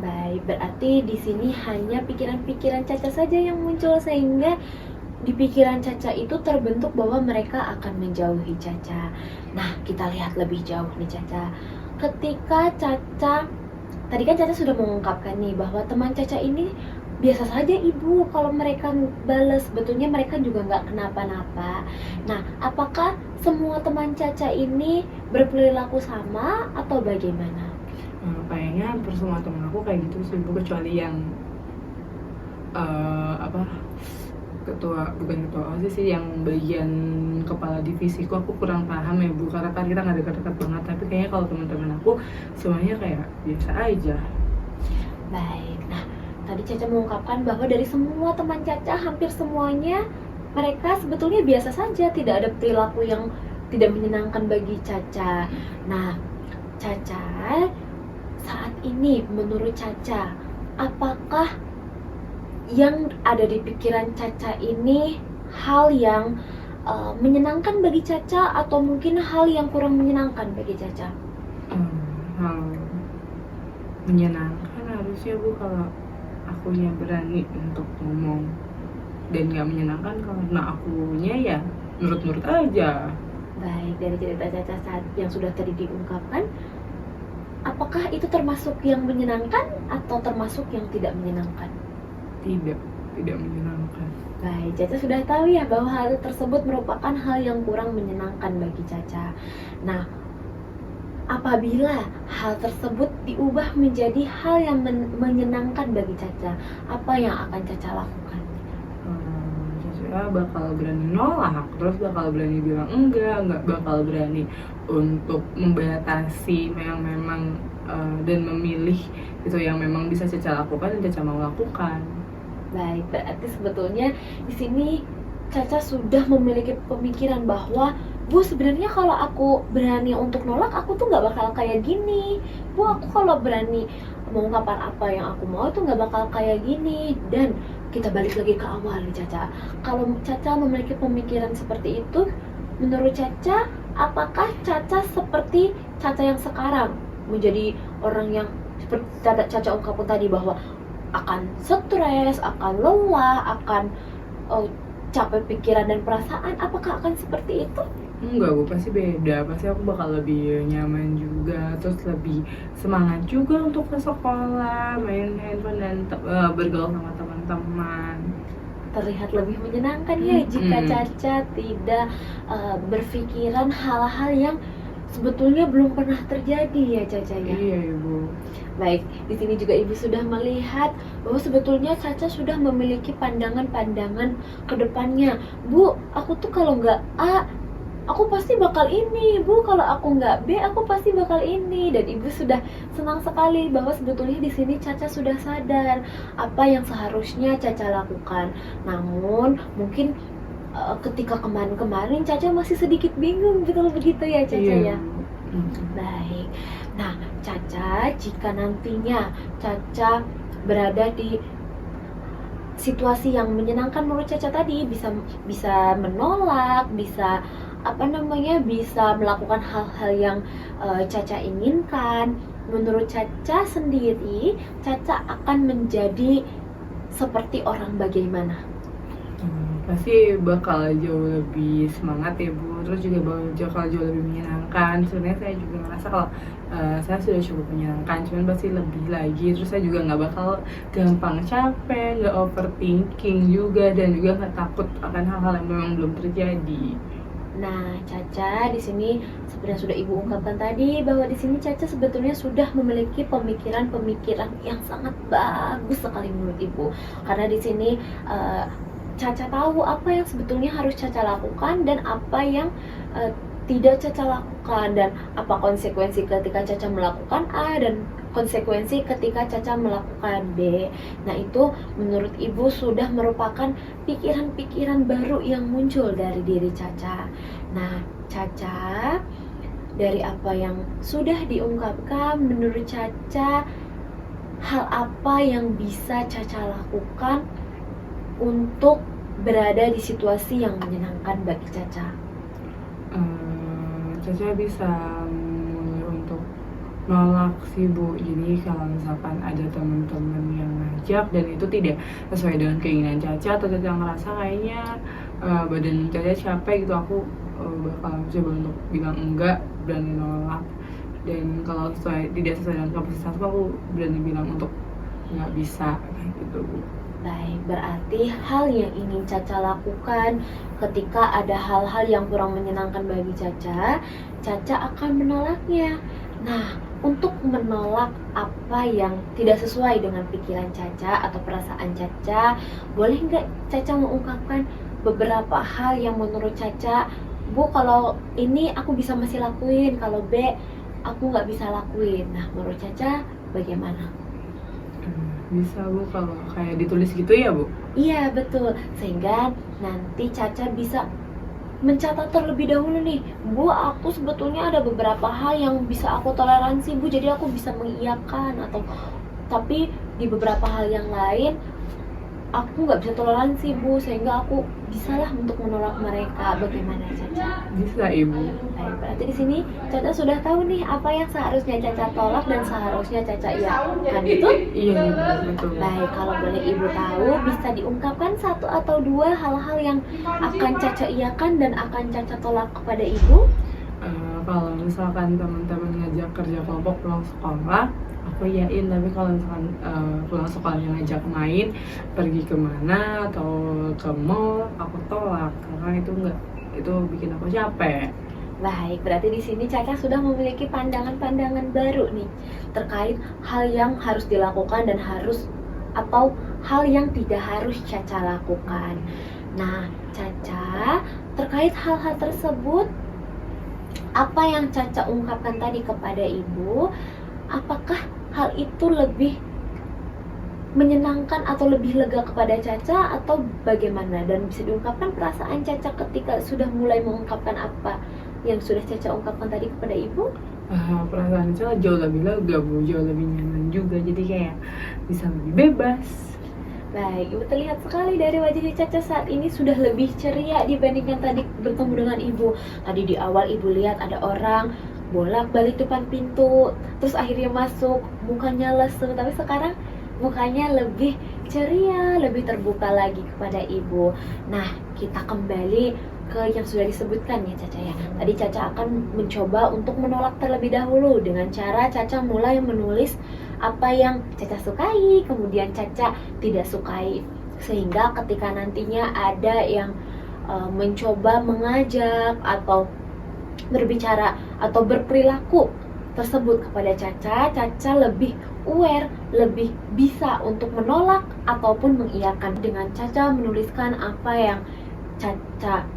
Baik, berarti di sini hanya pikiran-pikiran Caca saja yang muncul sehingga di pikiran Caca itu terbentuk bahwa mereka akan menjauhi Caca. Nah, kita lihat lebih jauh nih Caca. Ketika Caca, tadi kan Caca sudah mengungkapkan nih bahwa teman Caca ini biasa saja Ibu, kalau mereka balas sebetulnya mereka juga nggak kenapa-napa. Nah, apakah semua teman Caca ini berperilaku sama atau bagaimana? Kayaknya hampir semua temen aku kayak gitu sih Bu, kecuali yang bukan ketua OSIS sih, yang bagian kepala divisiku aku kurang paham ya Bu, karena kan kita nggak dekat-dekat banget, tapi kayaknya kalau teman-teman aku semuanya kayak biasa aja. Baik, nah tadi Caca mengungkapkan bahwa dari semua teman Caca hampir semuanya mereka sebetulnya biasa saja, tidak ada perilaku yang tidak menyenangkan bagi Caca. Nah, Caca, saat ini menurut Caca, apakah yang ada di pikiran Caca ini hal yang menyenangkan bagi Caca atau mungkin hal yang kurang menyenangkan bagi Caca? Hal menyenangkan harusnya Bu, kalau akunya berani untuk ngomong, dan nggak menyenangkan karena akunya ya nurut-nurut aja. Baik, dari cerita Caca saat yang sudah tadi diungkapkan, apakah itu termasuk yang menyenangkan atau termasuk yang tidak menyenangkan? Tidak menyenangkan. Baik, Caca sudah tahu ya bahwa hal tersebut merupakan hal yang kurang menyenangkan bagi Caca. Nah, apabila hal tersebut diubah menjadi hal yang menyenangkan bagi Caca, apa yang akan Caca lakukan? Caca bakal berani nolak, terus bakal berani bilang enggak bakal berani untuk membatasi yang memang dan memilih itu yang memang bisa Caca lakukan dan Caca mau lakukan. Baik, berarti sebetulnya di sini Caca sudah memiliki pemikiran bahwa Bu, sebenarnya kalau aku berani untuk nolak, aku tuh nggak bakal kayak gini. Bu, aku kalau berani mengungkapkan apa yang aku mau itu nggak bakal kayak gini. Dan kita balik lagi ke awal nih Caca. Kalau Caca memiliki pemikiran seperti itu, menurut Caca, apakah Caca seperti Caca yang sekarang menjadi orang yang seperti Caca ungkapkan tadi bahwa akan stres, akan lelah, akan capek pikiran dan perasaan, apakah akan seperti itu? Enggak Bu, pasti beda, pasti aku bakal lebih nyaman juga, terus lebih semangat juga untuk ke sekolah, main handphone dan bergaul sama teman-teman. Terlihat lebih menyenangkan ya jika Caca tidak berpikiran hal-hal yang sebetulnya belum pernah terjadi ya Caca ya. Iya Ibu. Baik, di sini juga Ibu sudah melihat bahwa sebetulnya Caca sudah memiliki pandangan-pandangan ke depannya. Bu, aku tuh kalau nggak A, aku pasti bakal ini. Bu, kalau aku nggak B, aku pasti bakal ini. Dan Ibu sudah senang sekali bahwa sebetulnya di sini Caca sudah sadar apa yang seharusnya Caca lakukan. Namun mungkin ketika kemarin-kemarin Caca masih sedikit bingung, betul begitu ya Caca ya? Baik. Nah, Caca, jika nantinya Caca berada di situasi yang menyenangkan menurut Caca tadi, bisa menolak, bisa bisa melakukan hal-hal yang Caca inginkan. Menurut Caca sendiri, Caca akan menjadi seperti orang bagaimana? pasti bakal jauh lebih semangat ya Bu, terus juga bakal jauh lebih menyenangkan. Sebenarnya saya juga ngerasa kalau saya sudah cukup menyenangkan, cuman pasti lebih lagi. Terus saya juga nggak bakal gampang capek, nggak overthinking juga, dan juga nggak takut akan hal-hal yang memang belum terjadi. Nah, Caca di sini sebenarnya sudah Ibu ungkapkan tadi bahwa di sini Caca sebetulnya sudah memiliki pemikiran-pemikiran yang sangat bagus sekali menurut Ibu. Karena di sini Caca tahu apa yang sebetulnya harus Caca lakukan dan apa yang tidak Caca lakukan, dan apa konsekuensi ketika Caca melakukan A dan konsekuensi ketika Caca melakukan B. Nah, itu menurut Ibu sudah merupakan pikiran-pikiran baru yang muncul dari diri Caca. Nah, Caca, dari apa yang sudah diungkapkan, menurut Caca, hal apa yang bisa Caca lakukan untuk berada di situasi yang menyenangkan bagi Caca? Caca bisa mulai untuk nolak sih Bu. Jadi kalau misalkan ada teman-teman yang ngajak dan itu tidak sesuai dengan keinginan Caca, atau Caca ngerasa kayaknya badan Caca capek gitu, aku bakal coba untuk bilang enggak, berani nolak. Dan kalau tidak sesuai dengan kapasitas aku berani bilang untuk nggak bisa kayak gitu Bu. Baik, berarti hal yang ingin Caca lakukan ketika ada hal-hal yang kurang menyenangkan bagi Caca, Caca akan menolaknya. Nah, untuk menolak apa yang tidak sesuai dengan pikiran Caca atau perasaan Caca, boleh nggak Caca mengungkapkan beberapa hal yang menurut Caca, Bu, kalau ini aku bisa masih lakuin, kalau B, aku nggak bisa lakuin. Nah, menurut Caca bagaimana? Bisa Bu, kalau kayak ditulis gitu ya Bu? Iya, betul. Sehingga nanti Caca bisa mencatat terlebih dahulu nih, Bu, aku sebetulnya ada beberapa hal yang bisa aku toleransi Bu, jadi aku bisa mengiyakan, atau tapi di beberapa hal yang lain aku nggak bisa toleransi Bu, sehingga aku bisalah untuk menolak mereka. Bagaimana Caca? Bisa Ibu. Baik, berarti di sini Caca sudah tahu nih apa yang seharusnya Caca tolak dan seharusnya Caca iyakan, betul? Iya betul. Baik, kalau boleh Ibu tahu, bisa diungkapkan satu atau dua hal-hal yang akan Caca iyakan dan akan Caca tolak kepada Ibu? Kalau misalkan teman-teman ngajak kerja kelompok pulang sekolah, aku iyain. Tapi kalau misalkan pulang sekolahnya ngajak main, pergi kemana atau ke mall, aku tolak karena itu bikin aku capek. Baik, berarti di sini Caca sudah memiliki pandangan-pandangan baru nih terkait hal yang harus dilakukan dan atau hal yang tidak harus Caca lakukan. Nah, Caca, terkait hal-hal tersebut, apa yang Caca ungkapkan tadi kepada Ibu, apakah hal itu lebih menyenangkan atau lebih lega kepada Caca atau bagaimana? Dan bisa diungkapkan perasaan Caca ketika sudah mulai mengungkapkan apa yang sudah Caca ungkapkan tadi kepada Ibu? Perasaan Caca jauh lebih lega Bu, jauh lebih nyaman juga, jadi kayak bisa lebih bebas. Baik, Ibu terlihat sekali dari wajah Caca saat ini sudah lebih ceria dibandingkan tadi bertemu dengan Ibu. Tadi di awal Ibu lihat ada orang bolak-balik depan pintu, terus akhirnya masuk, mukanya lesu, tapi sekarang mukanya lebih ceria, lebih terbuka lagi kepada Ibu. Nah, kita kembali ke yang sudah disebutkan ya Caca ya. Tadi Caca akan mencoba untuk menolak terlebih dahulu dengan cara Caca mulai menulis apa yang Caca sukai, kemudian Caca tidak sukai, sehingga ketika nantinya ada yang mencoba mengajak atau berbicara atau berperilaku tersebut kepada Caca, Caca lebih aware, lebih bisa untuk menolak ataupun mengiyakan dengan Caca menuliskan apa yang Caca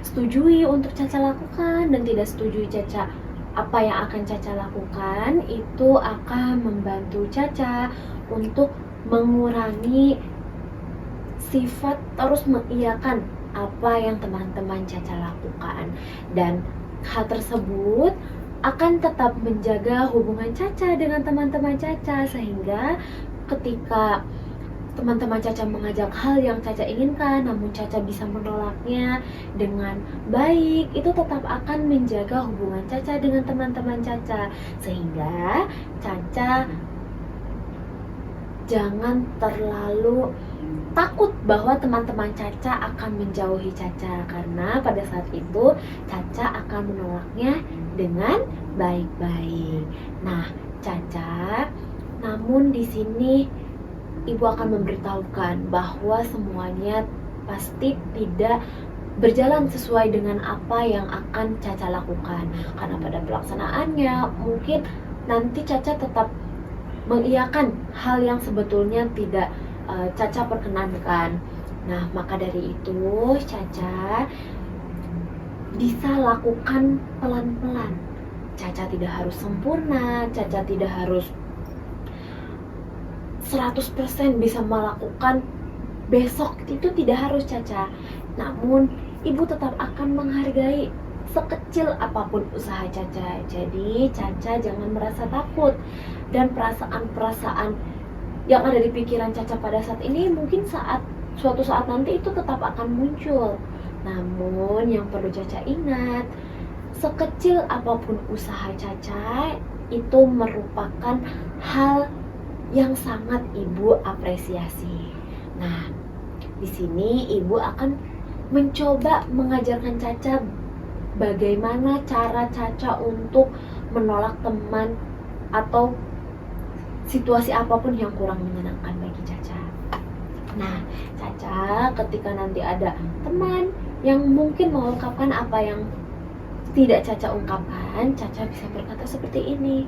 setujui untuk Caca lakukan dan tidak setujui Caca. Apa yang akan Caca lakukan itu akan membantu Caca untuk mengurangi sifat terus mengiyakan apa yang teman-teman Caca lakukan, dan hal tersebut akan tetap menjaga hubungan Caca dengan teman-teman Caca, sehingga ketika teman-teman Caca mengajak hal yang Caca inginkan namun Caca bisa menolaknya dengan baik, itu tetap akan menjaga hubungan Caca dengan teman-teman Caca, sehingga Caca jangan terlalu takut bahwa teman-teman Caca akan menjauhi Caca, karena pada saat itu Caca akan menolaknya dengan baik-baik. Nah, Caca, namun di sini Ibu akan memberitahukan bahwa semuanya pasti tidak berjalan sesuai dengan apa yang akan Caca lakukan, karena pada pelaksanaannya mungkin nanti Caca tetap mengiyakan hal yang sebetulnya tidak Caca perkenankan. Nah, maka dari itu Caca bisa lakukan pelan-pelan. Caca tidak harus sempurna, Caca tidak harus 100% bisa melakukan besok, itu tidak harus Caca. Namun Ibu tetap akan menghargai sekecil apapun usaha Caca. Jadi Caca jangan merasa takut, dan perasaan-perasaan yang ada di pikiran Caca pada saat ini mungkin suatu saat nanti itu tetap akan muncul. Namun yang perlu Caca ingat, sekecil apapun usaha Caca itu merupakan hal yang sangat Ibu apresiasi. Nah, di sini Ibu akan mencoba mengajarkan Caca bagaimana cara Caca untuk menolak teman atau situasi apapun yang kurang menyenangkan bagi Caca. Nah, Caca ketika nanti ada teman yang mungkin mengungkapkan apa yang tidak Caca ungkapkan, Caca bisa berkata seperti ini.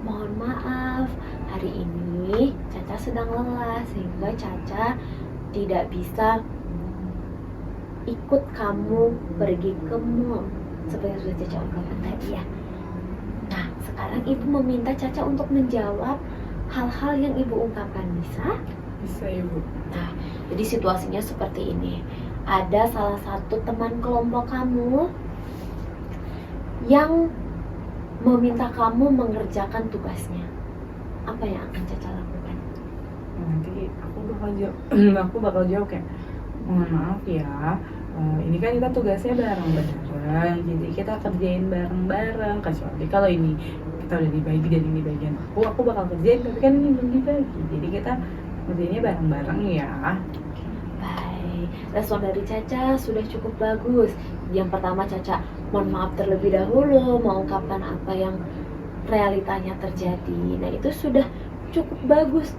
Mohon maaf, hari ini Caca sedang lelah sehingga Caca tidak bisa ikut kamu pergi ke mall seperti yang sudah Caca ungkapkan tadi ya. Nah, sekarang Ibu meminta Caca untuk menjawab hal-hal yang Ibu ungkapkan. Bisa? Bisa Ibu. Nah, jadi situasinya seperti ini. Ada salah satu teman kelompok kamu yang meminta kamu mengerjakan tugasnya. Apa yang akan Caca lakukan? Nanti aku bakal jawab kayak, mohon maaf ya, ini kan kita tugasnya bareng-bareng, jadi kita kerjain bareng-bareng. Kecuali kalau ini kita udah dibagi dan ini bagian aku bakal kerjain, tapi kan ini belum dibagi, jadi kita kerjainnya bareng-bareng ya. Baik, respon dari Caca sudah cukup bagus. Yang pertama Caca mohon maaf terlebih dahulu, mengungkapkan apa yang realitanya terjadi. Nah, itu sudah cukup bagus.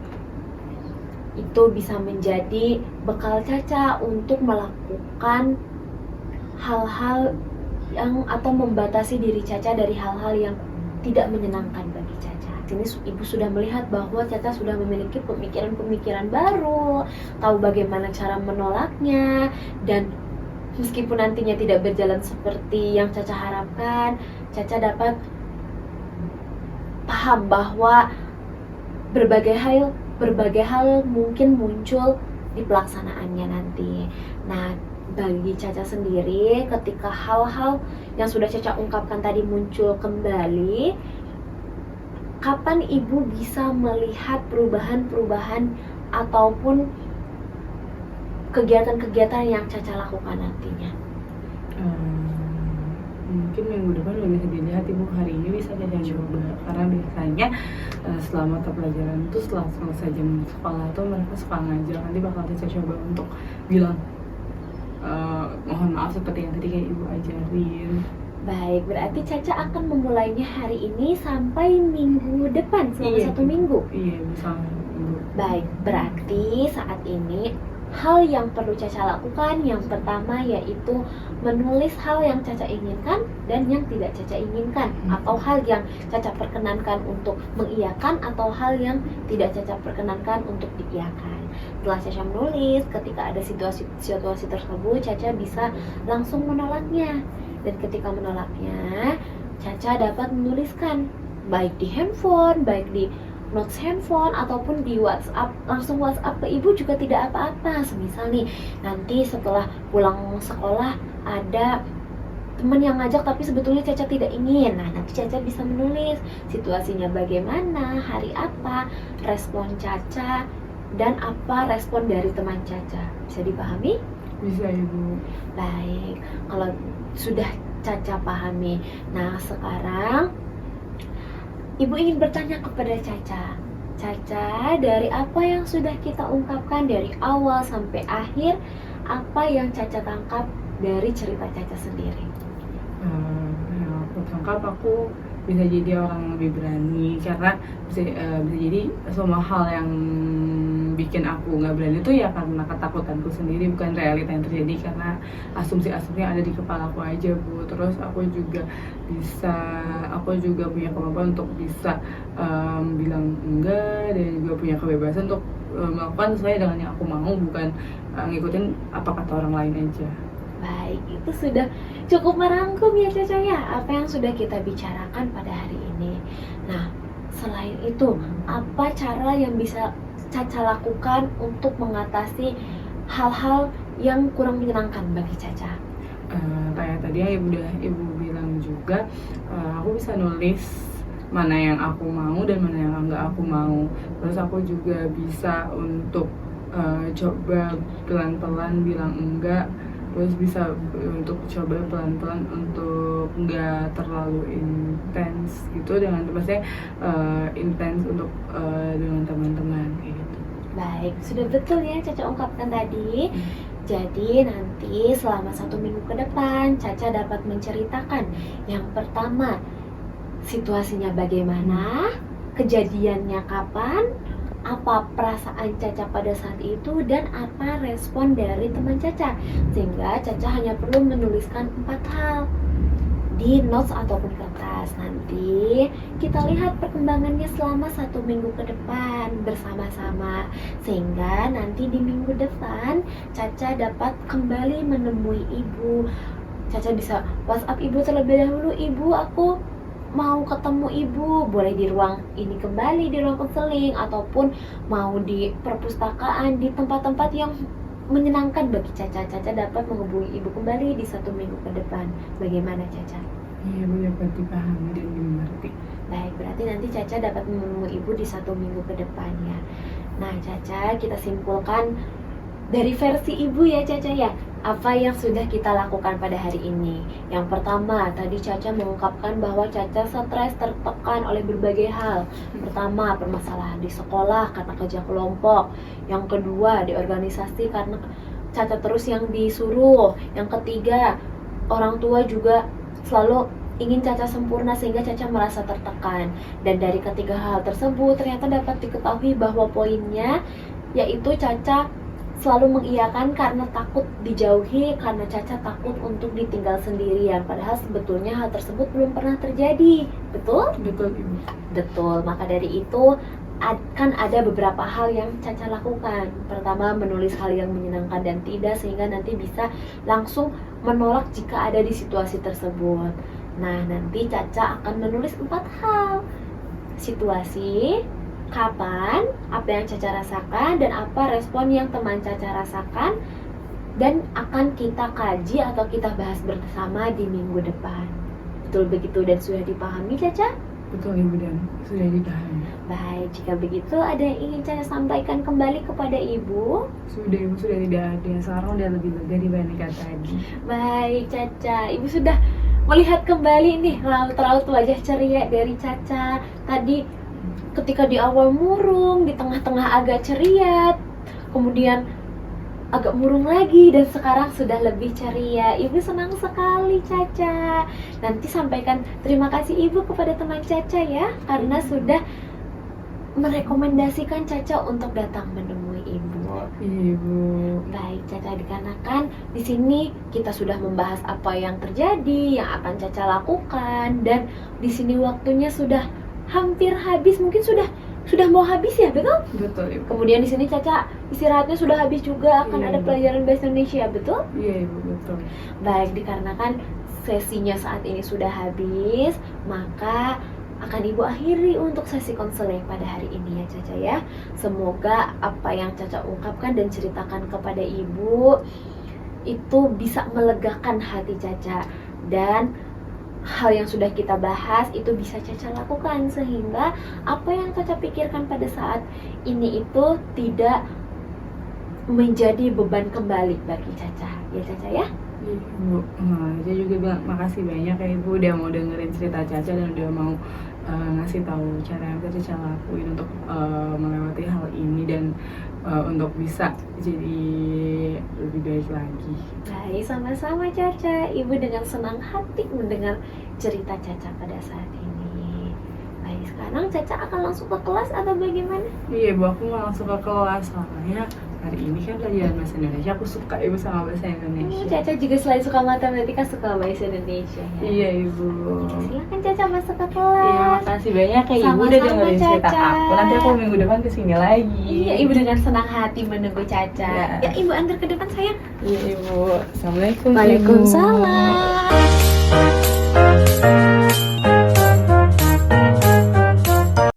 Itu bisa menjadi bekal Caca untuk melakukan hal-hal yang atau membatasi diri Caca dari hal-hal yang tidak menyenangkan bagi Caca. Sini Ibu sudah melihat bahwa Caca sudah memiliki pemikiran-pemikiran baru, tahu bagaimana cara menolaknya, dan meskipun nantinya tidak berjalan seperti yang Caca harapkan, Caca dapat paham bahwa berbagai hal mungkin muncul di pelaksanaannya nanti. Nah, bagi Caca sendiri, ketika hal-hal yang sudah Caca ungkapkan tadi muncul kembali, kapan Ibu bisa melihat perubahan-perubahan ataupun kegiatan-kegiatan yang Caca lakukan nantinya? Mungkin minggu depan udah bisa dilihat Ibu. Hari ini bisa Caca coba, karena biasanya setelah mata pelajaran itu setelah selesai jam sekolah tuh mereka suka ngajar. Nanti bakal Caca coba untuk bilang mohon maaf seperti yang tadi kayak Ibu ajarin. Baik, berarti Caca akan memulainya hari ini sampai minggu depan, selama 1 minggu. Iya, bisa. Baik, berarti saat ini hal yang perlu Caca lakukan yang pertama yaitu menulis hal yang Caca inginkan dan yang tidak Caca inginkan, atau hal yang Caca perkenankan untuk mengiyakan atau hal yang tidak Caca perkenankan untuk diiyakan. Setelah Caca menulis, ketika ada situasi tersebut, Caca bisa langsung menolaknya. Dan ketika menolaknya, Caca dapat menuliskan baik di handphone, baik di notes handphone, ataupun di WhatsApp, langsung WhatsApp ke Ibu juga tidak apa-apa. Semisal nih, nanti setelah pulang sekolah ada teman yang ngajak tapi sebetulnya Caca tidak ingin. Nah, nanti Caca bisa menulis situasinya bagaimana, hari apa, respon Caca, dan apa respon dari teman Caca. Bisa dipahami? Bisa Ibu. Baik, kalau sudah Caca pahami, nah sekarang Ibu ingin bertanya kepada Caca, Caca, dari apa yang sudah kita ungkapkan dari awal sampai akhir, apa yang Caca tangkap dari cerita Caca sendiri? Yang aku tangkap, aku bisa jadi orang yang lebih berani, karena bisa jadi semua hal yang bikin aku nggak berani itu ya karena ketakutanku sendiri, bukan realita yang terjadi, karena asumsi-asumsi yang ada di kepala aku aja, Bu. Terus aku juga punya kemampuan untuk bisa bilang enggak, dan juga punya kebebasan untuk melakukan sesuai dengan yang aku mau, bukan ngikutin apa kata orang lain aja. Baik, itu sudah cukup merangkum ya Caca ya, apa yang sudah kita bicarakan pada hari ini. Nah, selain itu, apa cara yang bisa Caca lakukan untuk mengatasi hal-hal yang kurang menyenangkan bagi Caca? Kayak tadi ya ibu bilang juga, aku bisa nulis mana yang aku mau dan mana yang enggak aku mau. Terus aku juga bisa untuk coba pelan-pelan bilang enggak. Terus bisa untuk coba pelan-pelan untuk nggak terlalu intens gitu, maksudnya intens untuk dengan teman-teman kayak gitu. Baik, sudah betul ya Caca ungkapkan tadi. Jadi nanti selama 1 minggu ke depan Caca dapat menceritakan yang pertama, situasinya bagaimana, kejadiannya kapan, apa perasaan Caca pada saat itu, dan apa respon dari teman Caca. Sehingga Caca hanya perlu menuliskan 4 hal di notes ataupun kertas. Nanti kita lihat perkembangannya selama 1 minggu ke depan bersama-sama, sehingga nanti di minggu depan Caca dapat kembali menemui ibu. Caca bisa WhatsApp ibu terlebih dahulu, ibu aku mau ketemu ibu, boleh di ruang ini kembali, di ruang konseling, ataupun mau di perpustakaan, di tempat-tempat yang menyenangkan bagi Caca. Caca dapat menghubungi ibu kembali di 1 minggu ke depan. Bagaimana Caca? Iya, Bu, dapat dipahami dan dimengerti. Baik, berarti nanti Caca dapat menemui ibu di 1 minggu ke depannya. Nah Caca, kita simpulkan dari versi ibu ya Caca ya, apa yang sudah kita lakukan pada hari ini. Yang pertama, tadi Caca mengungkapkan bahwa Caca stres, tertekan oleh berbagai hal. Pertama, permasalahan di sekolah karena kerja kelompok. Yang kedua, di organisasi karena Caca terus yang disuruh. Yang ketiga, orang tua juga selalu ingin Caca sempurna sehingga Caca merasa tertekan. Dan dari ketiga hal tersebut ternyata dapat diketahui bahwa poinnya yaitu Caca selalu mengiyakan karena takut dijauhi, karena Caca takut untuk ditinggal sendirian. Padahal sebetulnya hal tersebut belum pernah terjadi. Betul? Betul, Ibu. Betul, maka dari itu akan ada beberapa hal yang Caca lakukan. Pertama, menulis hal yang menyenangkan dan tidak, sehingga nanti bisa langsung menolak jika ada di situasi tersebut. Nah, nanti Caca akan menulis 4 hal. Situasi, kapan, apa yang Caca rasakan, dan apa respon yang teman Caca rasakan, dan akan kita kaji atau kita bahas bersama di minggu depan. Betul begitu dan sudah dipahami Caca? Betul, Ibu, dan sudah dipahami. Baik, jika begitu ada yang ingin Caca sampaikan kembali kepada Ibu? Sudah, Ibu, sudah tidak ada. Sekarang udah lebih lega dibandingkan tadi. Baik Caca, Ibu sudah melihat kembali nih raut-raut wajah ceria dari Caca. Tadi ketika di awal murung, di tengah-tengah agak ceria, kemudian agak murung lagi, dan sekarang sudah lebih ceria. Ibu senang sekali Caca. Nanti sampaikan terima kasih Ibu kepada teman Caca ya, karena sudah merekomendasikan Caca untuk datang menemui Ibu. Ibu. Baik Caca, dikarenakan di sini kita sudah membahas apa yang terjadi, yang akan Caca lakukan, dan di sini waktunya sudah hampir habis, mungkin sudah mau habis ya, betul? Betul, Ibu. Kemudian di sini Caca istirahatnya sudah habis juga, akan Iya, ada Ibu. pelajaran bahasa Indonesia, betul? Iya, Ibu, betul. Baik, dikarenakan sesinya saat ini sudah habis, maka akan Ibu akhiri untuk sesi konseling pada hari ini ya Caca ya. Semoga apa yang Caca ungkapkan dan ceritakan kepada Ibu itu bisa melegakan hati Caca, dan hal yang sudah kita bahas itu bisa Caca lakukan, sehingga apa yang Caca pikirkan pada saat ini itu tidak menjadi beban kembali bagi Caca ya Caca ya. Ibu, Caca juga bilang makasih banyak ya Ibu udah mau dengerin cerita Caca dan udah mau ngasih tahu cara yang Caca lakuin untuk melewati hal ini dan untuk bisa jadi lebih baik lagi. Baik, sama-sama Caca. Ibu dengan senang hati mendengar cerita Caca pada saat ini. Baik, sekarang Caca akan langsung ke kelas atau bagaimana? Iya Ibu, aku mau langsung ke kelas soalnya hari ini kan pelajaran bahasa Indonesia, aku suka Ibu sama bahasa Indonesia. Caca juga selain suka matematika suka bahasa Indonesia ya. Iya Ibu. Silakan Caca masuk ke kelas. Iya, makasih banyak ya Ibu Sama-sama, udah dengerin cerita Caca. aku. Nanti aku minggu depan kesini lagi. Iya, Ibu dengan senang hati menunggu Caca. Ya. Ya, Ibu antar ke depan sayang. Iya Ibu. Assalamualaikum. Ibu. Waalaikumsalam.